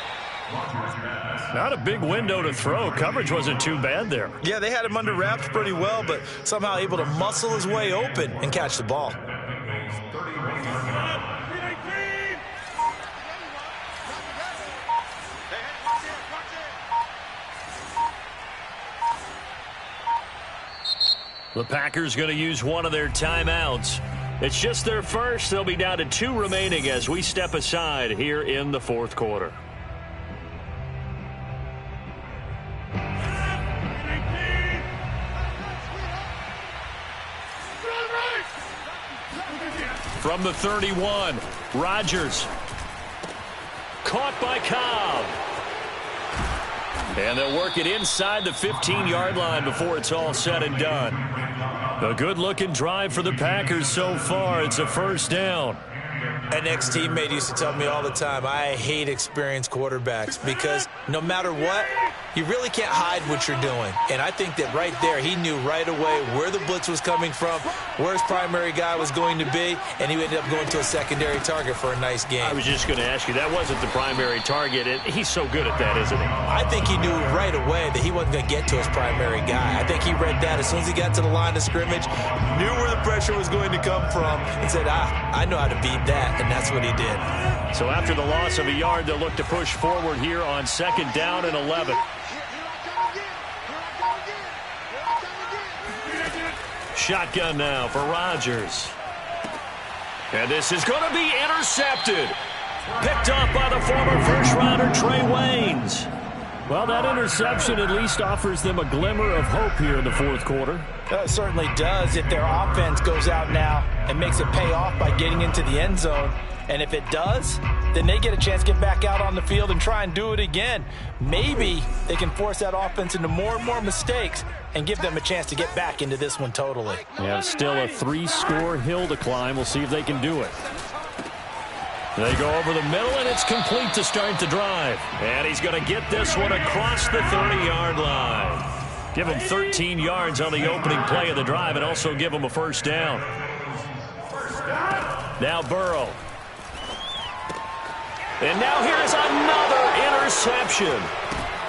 Not a big window to throw. Coverage wasn't too bad there. Yeah, they had him under wraps pretty well, but somehow able to muscle his way open and catch the ball. The Packers going to use one of their timeouts. It's just their first. They'll be down to 2 remaining as we step aside here in the 4th quarter. From the 31, Rodgers. Caught by Cobb. And they'll work it inside the 15-yard line before it's all said and done. A good-looking drive for the Packers so far. It's a first down. An ex-teammate used to tell me all the time, I hate experienced quarterbacks because no matter what, you really can't hide what you're doing. And I think that right there, he knew right away where the blitz was coming from, where his primary guy was going to be, and he ended up going to a secondary target for a nice game. I was just going to ask you, that wasn't the primary target, and he's so good at that, isn't he? I think he knew right away that he wasn't going to get to his primary guy. I think he read that as soon as he got to the line of scrimmage, knew where the pressure was going to come from, and said, I know how to beat that, and that's what he did. So after the loss of a yard, they'll look to push forward here on 2nd down and 11. Shotgun now for Rodgers. And this is going to be intercepted. Picked up by the former first-rounder Trey Waynes. Well, that interception at least offers them a glimmer of hope here in the 4th quarter. It certainly does if their offense goes out now and makes it pay off by getting into the end zone. And if it does, then they get a chance to get back out on the field and try and do it again. Maybe they can force that offense into more and more mistakes and give them a chance to get back into this one totally. Yeah, still a 3-score hill to climb. We'll see if they can do it. They go over the middle, and it's complete to start the drive. And he's going to get this one across the 30-yard line. Give him 13 yards on the opening play of the drive and also give him a first down. Now Burrow. And now here's another interception.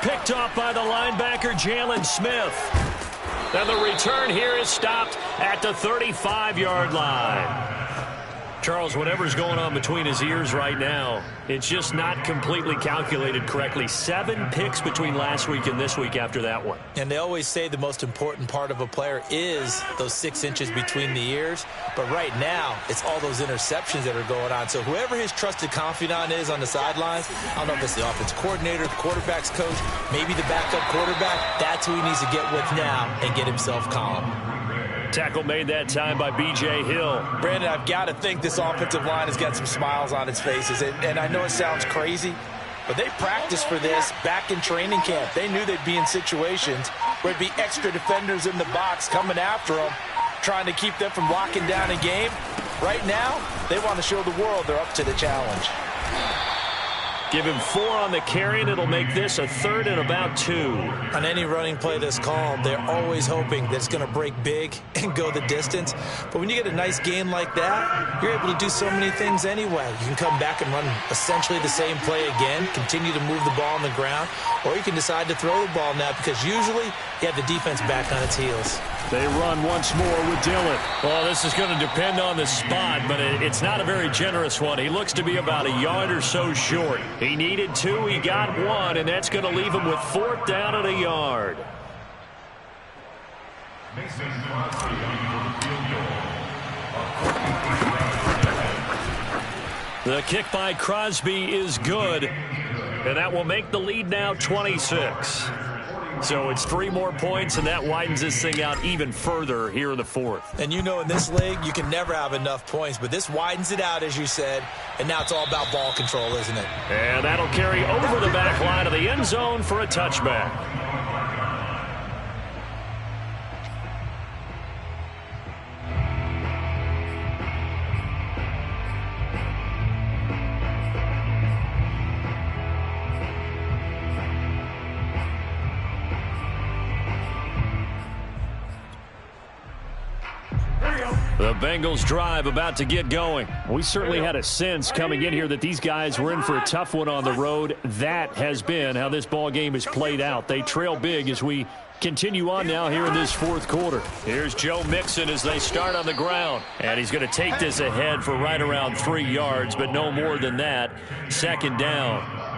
Picked off by the linebacker, Jalen Smith. And the return here is stopped at the 35-yard line. Charles, whatever's going on between his ears right now, it's just not completely calculated correctly. 7 picks between last week and this week after that one. And they always say the most important part of a player is those 6 inches between the ears. But right now, it's all those interceptions that are going on. So whoever his trusted confidant is on the sidelines, I don't know if it's the offensive coordinator, the quarterback's coach, maybe the backup quarterback, that's who he needs to get with now and get himself calm. Tackle made that time by B.J. Hill. Brandon, I've got to think this offensive line has got some smiles on its faces. And I know it sounds crazy, but they practiced for this back in training camp. They knew they'd be in situations where it'd be extra defenders in the box coming after them, trying to keep them from locking down a game. Right now, they want to show the world they're up to the challenge. Give him 4 on the carry, and it'll make this a 3rd and about 2. On any running play that's called, they're always hoping that it's going to break big and go the distance. But when you get a nice gain like that, you're able to do so many things anyway. You can come back and run essentially the same play again, continue to move the ball on the ground, or you can decide to throw the ball now because usually you have the defense back on its heels. They run once more with Dillon. Well, this is going to depend on the spot, but it's not a very generous one. He looks to be about a yard or so short. He needed 2, he got 1, and that's going to leave him with 4th down and a yard. The kick by Crosby is good, and that will make the lead now 26. So it's 3 more points, and that widens this thing out even further here in the 4th. And you know in this league, you can never have enough points, but this widens it out, as you said, and now it's all about ball control, isn't it? And that'll carry over the back line of the end zone for a touchback. The Bengals drive about to get going. We certainly had a sense coming in here that these guys were in for a tough one on the road. That has been how this ball game has played out. They trail big as we continue on now here in this 4th quarter. Here's Joe Mixon as they start on the ground. And he's going to take this ahead for right around 3 yards, but no more than that. 2nd down.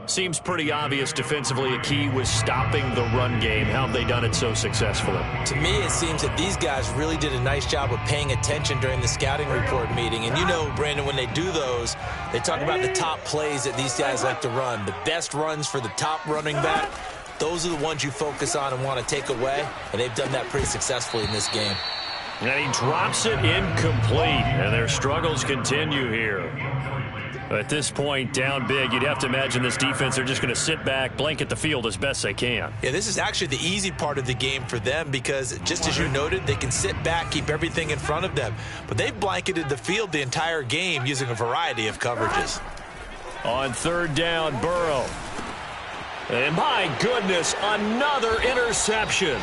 Seems pretty obvious defensively a key was stopping the run game. How have they done it so successfully? To me, it seems that these guys really did a nice job of paying attention during the scouting report meeting. And you know, Brandon, when they do those, they talk about the top plays that these guys like to run. The best runs for the top running back, those are the ones you focus on and want to take away. And they've done that pretty successfully in this game. And he drops it incomplete. And their struggles continue here. At this point, down big, you'd have to imagine this defense, they're just going to sit back, blanket the field as best they can. Yeah, this is actually the easy part of the game for them because, just as you noted, they can sit back, keep everything in front of them. But they've blanketed the field the entire game using a variety of coverages. On 3rd down, Burrow. And my goodness, another interception.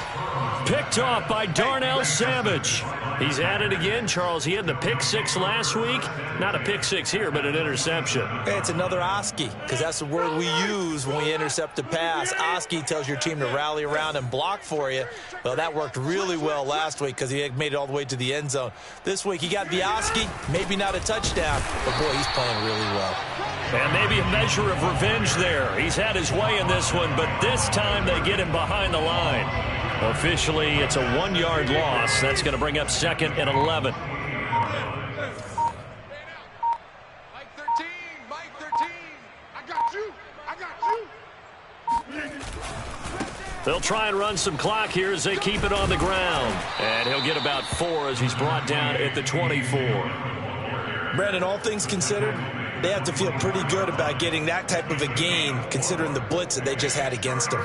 Picked off by Darnell Savage. He's at it again, Charles. He had the pick 6 last week. Not a pick 6 here, but an interception. Hey, it's another Oski, because that's the word we use when we intercept a pass. Oski tells your team to rally around and block for you. Well, that worked really well last week because he made it all the way to the end zone. This week, he got the Oski, maybe not a touchdown, but boy, he's playing really well. And maybe a measure of revenge there. He's had his way in this one, but this time they get him behind the line. Officially, it's a 1-yard loss. That's going to bring up 2nd and 11. Mike 13, Mike 13. I got you. They'll try and run some clock here as they keep it on the ground. And he'll get about 4 as he's brought down at the 24. Brandon, all things considered, they have to feel pretty good about getting that type of a gain considering the blitz that they just had against them.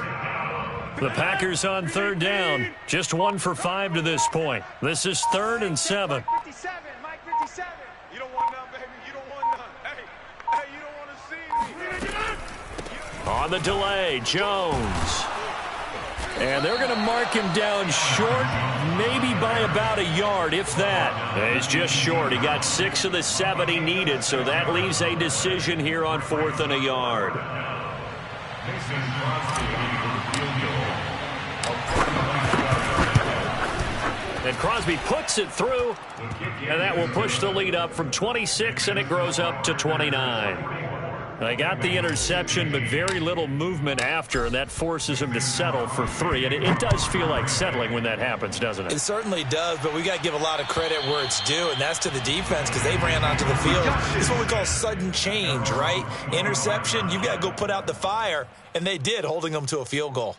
The Packers on 3rd down. Just 1 for 5 to this point. This is 3rd and 7. 57, Mike 57. You don't want none, baby. You don't want none. Hey, you don't want to see me. On the delay, Jones. And they're going to mark him down short, maybe by about a yard, if that. He's just short. He got 6 of the 7 he needed, so that leaves a decision here on 4th and a yard. And Crosby puts it through, and that will push the lead up from 26, and it grows up to 29. They got the interception, but very little movement after, and that forces him to settle for 3. And it does feel like settling when that happens, doesn't it? It certainly does, but we got to give a lot of credit where it's due, and that's to the defense because they ran onto the field. This is what we call sudden change, right? Interception, you got to go put out the fire, and they did, holding them to a field goal.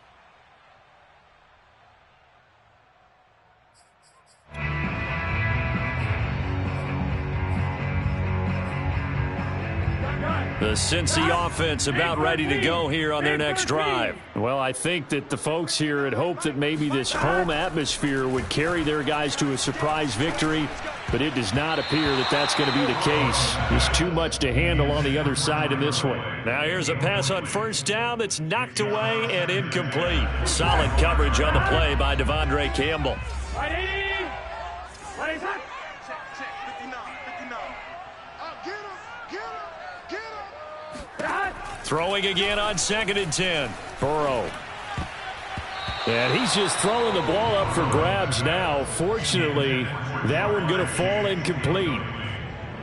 The Cincy offense about ready to go here on their next drive. Well, I think that the folks here had hoped that maybe this home atmosphere would carry their guys to a surprise victory, but it does not appear that that's going to be the case. There's too much to handle on the other side in this one. Now here's a pass on first down that's knocked away and incomplete. Solid coverage on the play by Devondre Campbell. Throwing again on 2nd and 10. Burrow. And he's just throwing the ball up for grabs now. Fortunately, that one going to fall incomplete.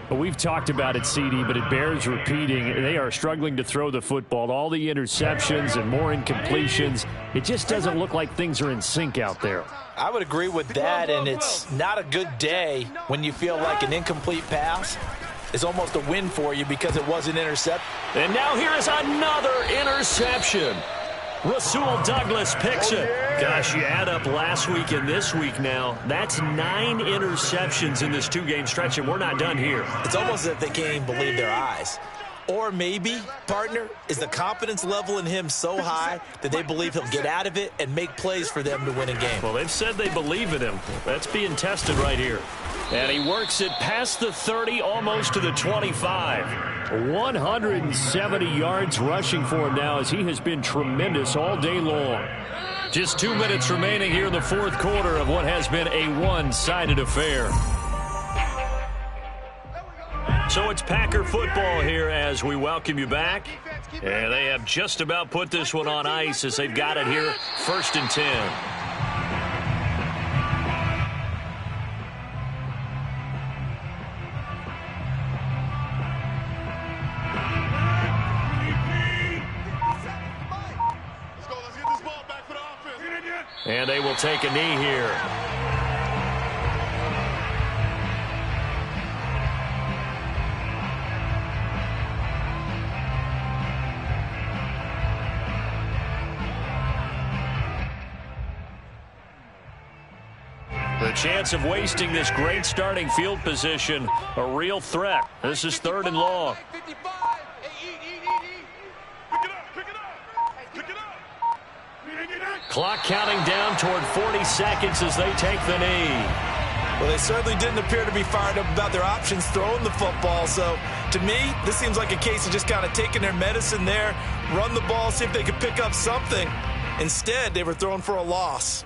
But we've talked about it, CD, but it bears repeating. They are struggling to throw the football. All the interceptions and more incompletions. It just doesn't look like things are in sync out there. I would agree with that, and it's not a good day when you feel like an incomplete pass is almost a win for you because it wasn't intercepted. And now here is another interception. Rasul Douglas picks it. Gosh, you add up last week and this week now. That's 9 interceptions in this 2-game stretch, and we're not done here. It's almost as if they can't even believe their eyes. Or maybe, partner, is the confidence level in him so high that they believe he'll get out of it and make plays for them to win a game. Well, they've said they believe in him. That's being tested right here. And he works it past the 30, almost to the 25. 170 yards rushing for him now as he has been tremendous all day long. Just 2 minutes remaining here in the 4th quarter of what has been a one-sided affair. So it's Packer football here as we welcome you back. And they have just about put this one on ice as they've got it here, 1st and 10. And they will take a knee here. The chance of wasting this great starting field position, a real threat. This is 3rd and long. Clock counting down toward 40 seconds as they take the knee. Well, they certainly didn't appear to be fired up about their options throwing the football. So, to me, this seems like a case of just kind of taking their medicine there, run the ball, see if they could pick up something. Instead, they were throwing for a loss.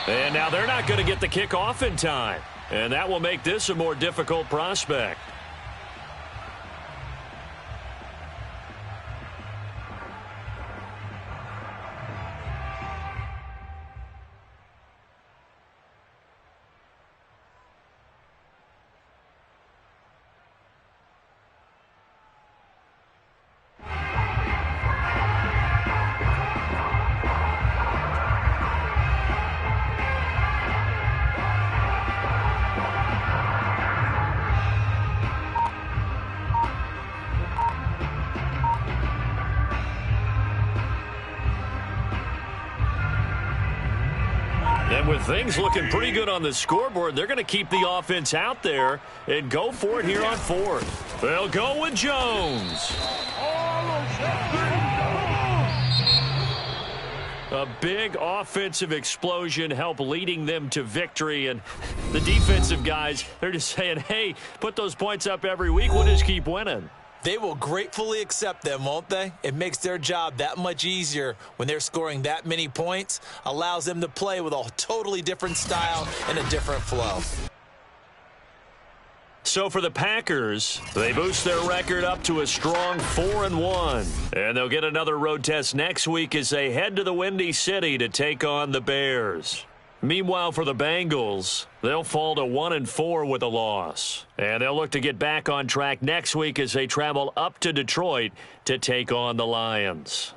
And now they're not going to get the kickoff in time. And that will make this a more difficult prospect. And with things looking pretty good on the scoreboard, they're going to keep the offense out there and go for it here on fourth. They'll go with Jones. A big offensive explosion helped leading them to victory. And the defensive guys, they're just saying, hey, put those points up every week. We'll just keep winning. They will gratefully accept them, won't they? It makes their job that much easier when they're scoring that many points, allows them to play with a totally different style and a different flow. So for the Packers, they boost their record up to a strong 4-1. And they'll get another road test next week as they head to the Windy City to take on the Bears. Meanwhile, for the Bengals, they'll fall to 1-4 with a loss. And they'll look to get back on track next week as they travel up to Detroit to take on the Lions.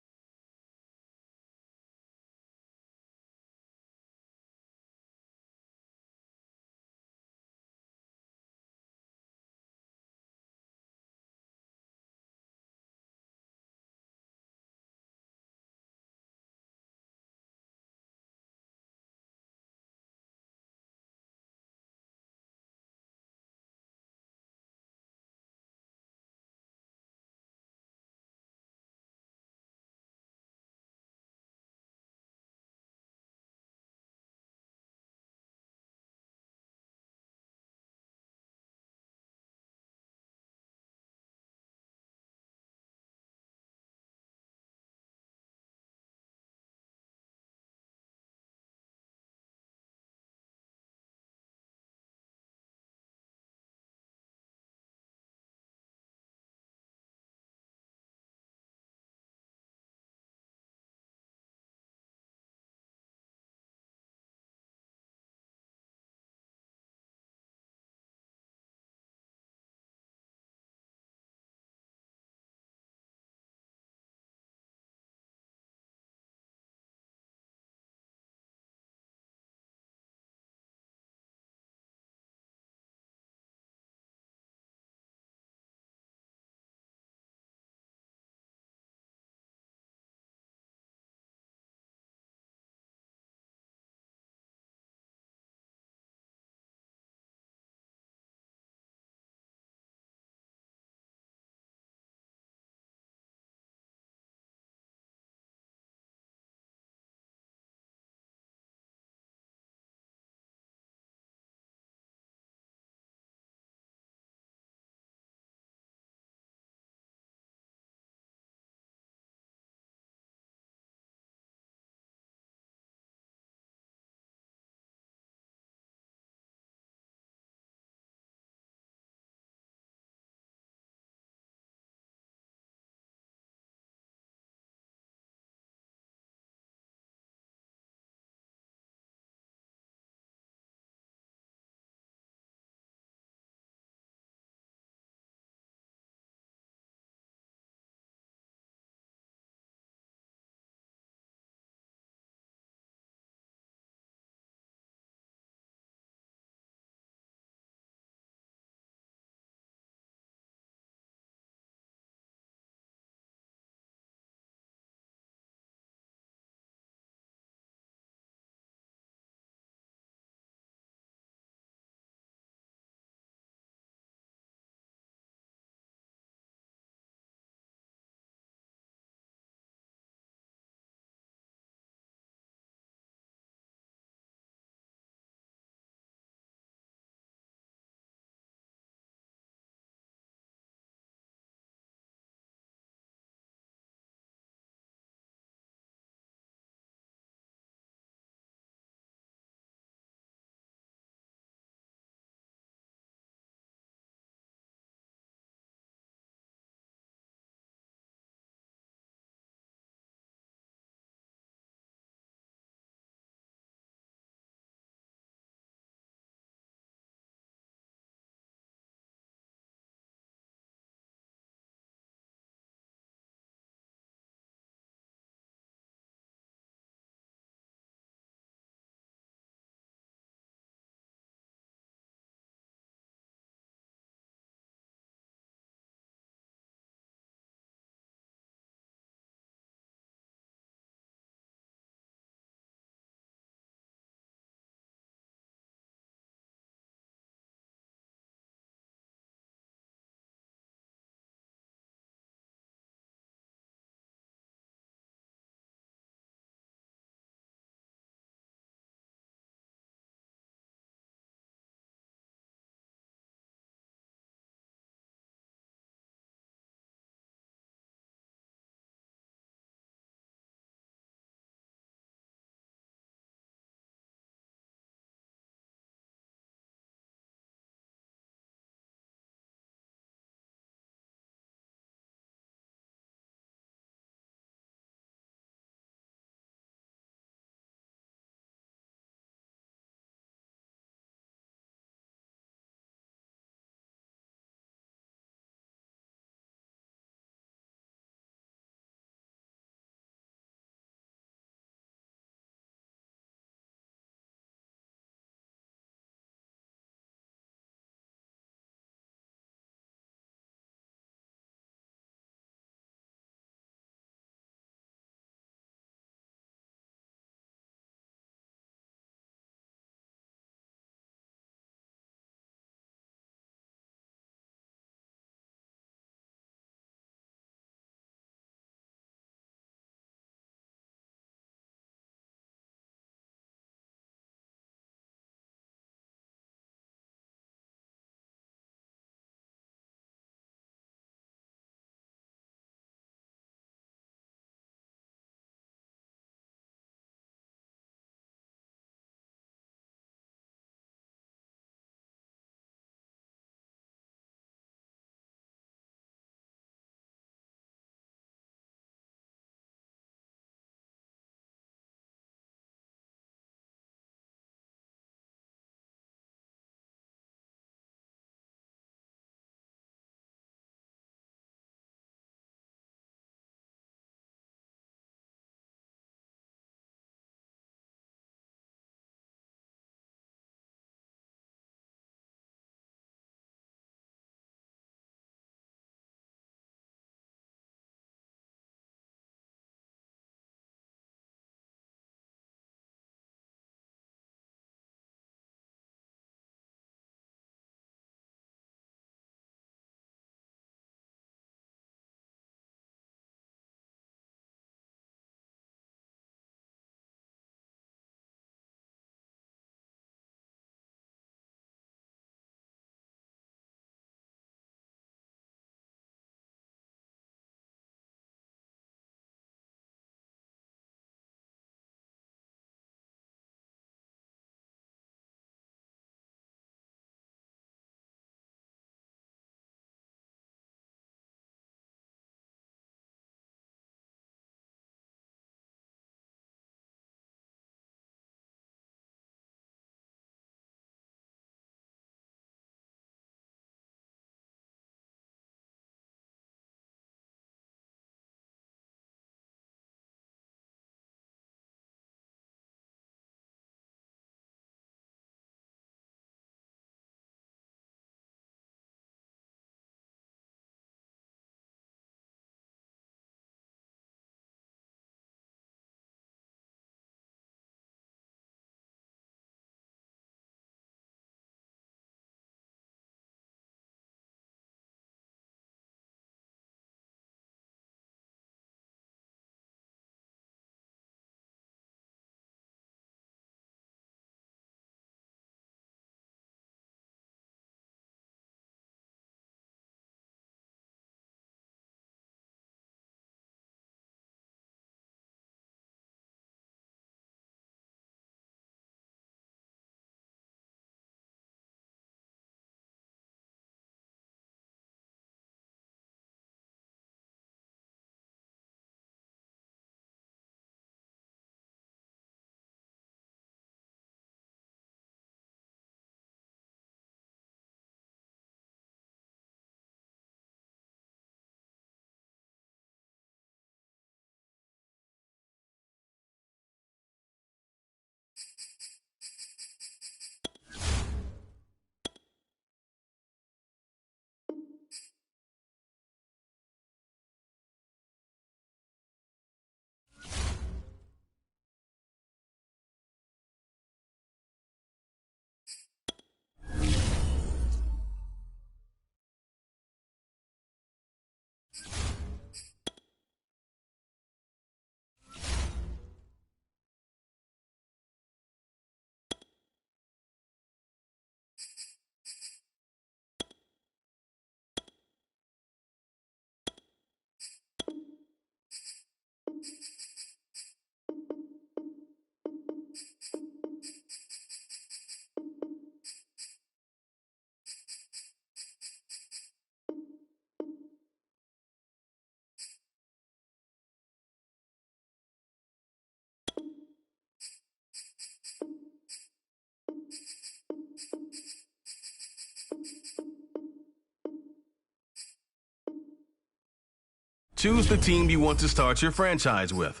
Choose the team you want to start your franchise with.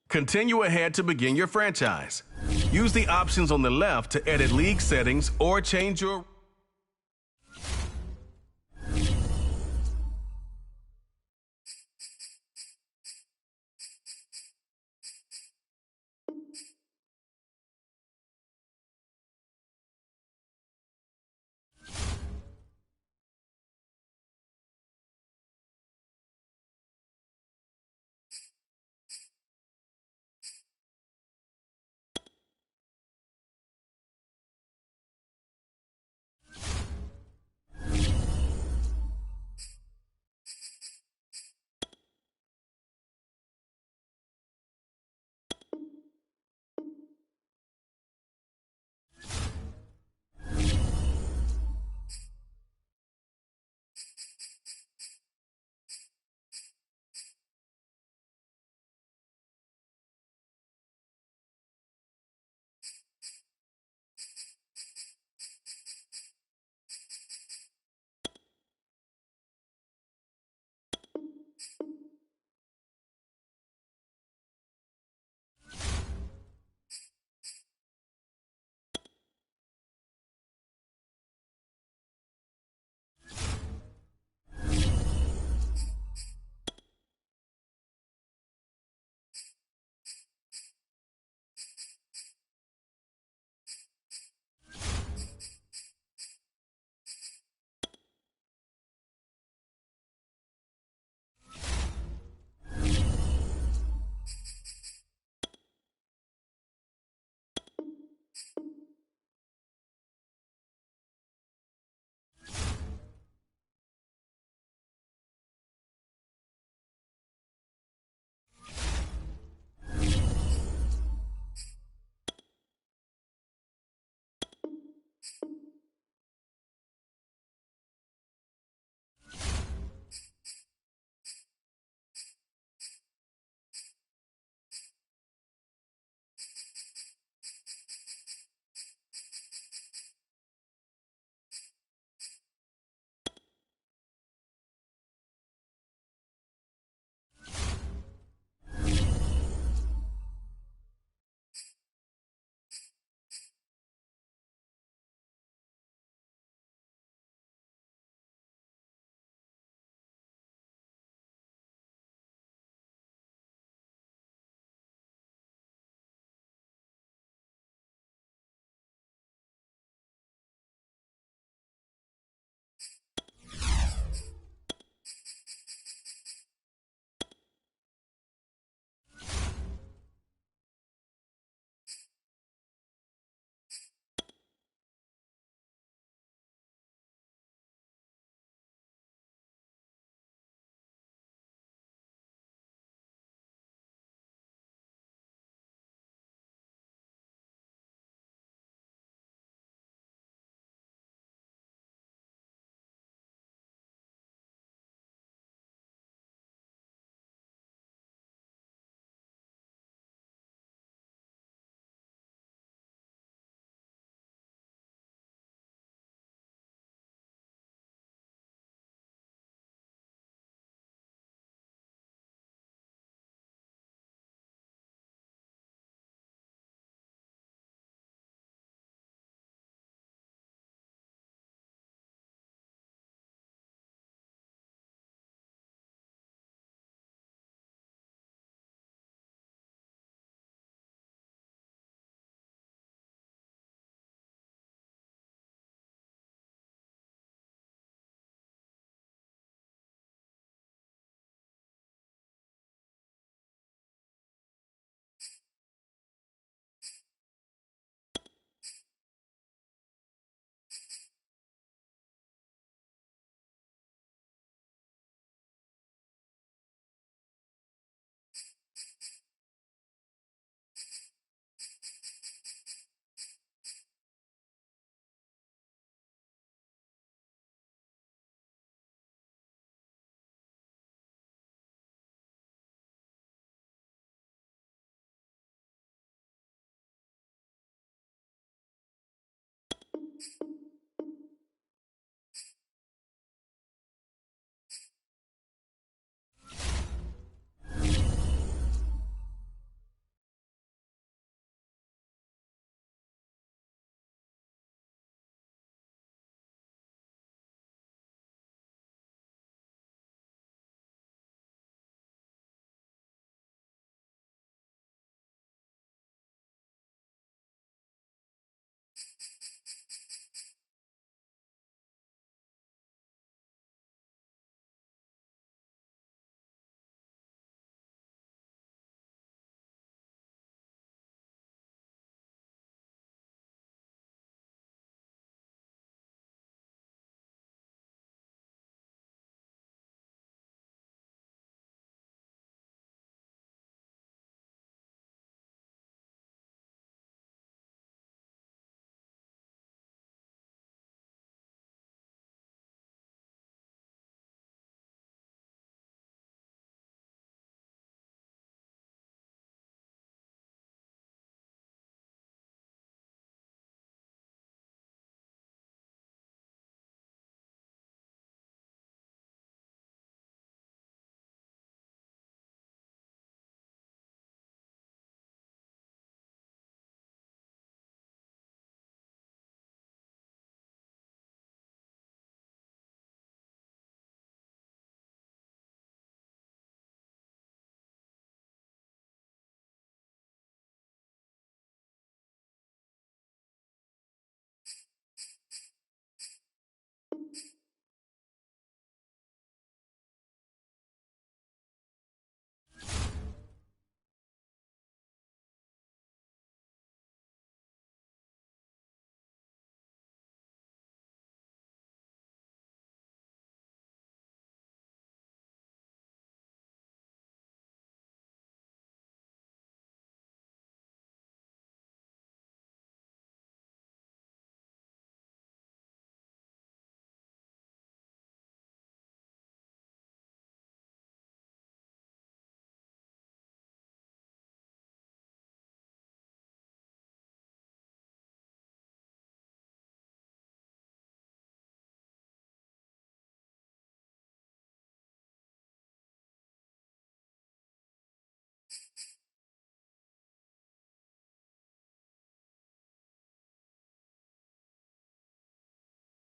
Continue ahead to begin your franchise. Use the options on the left to edit league settings or change your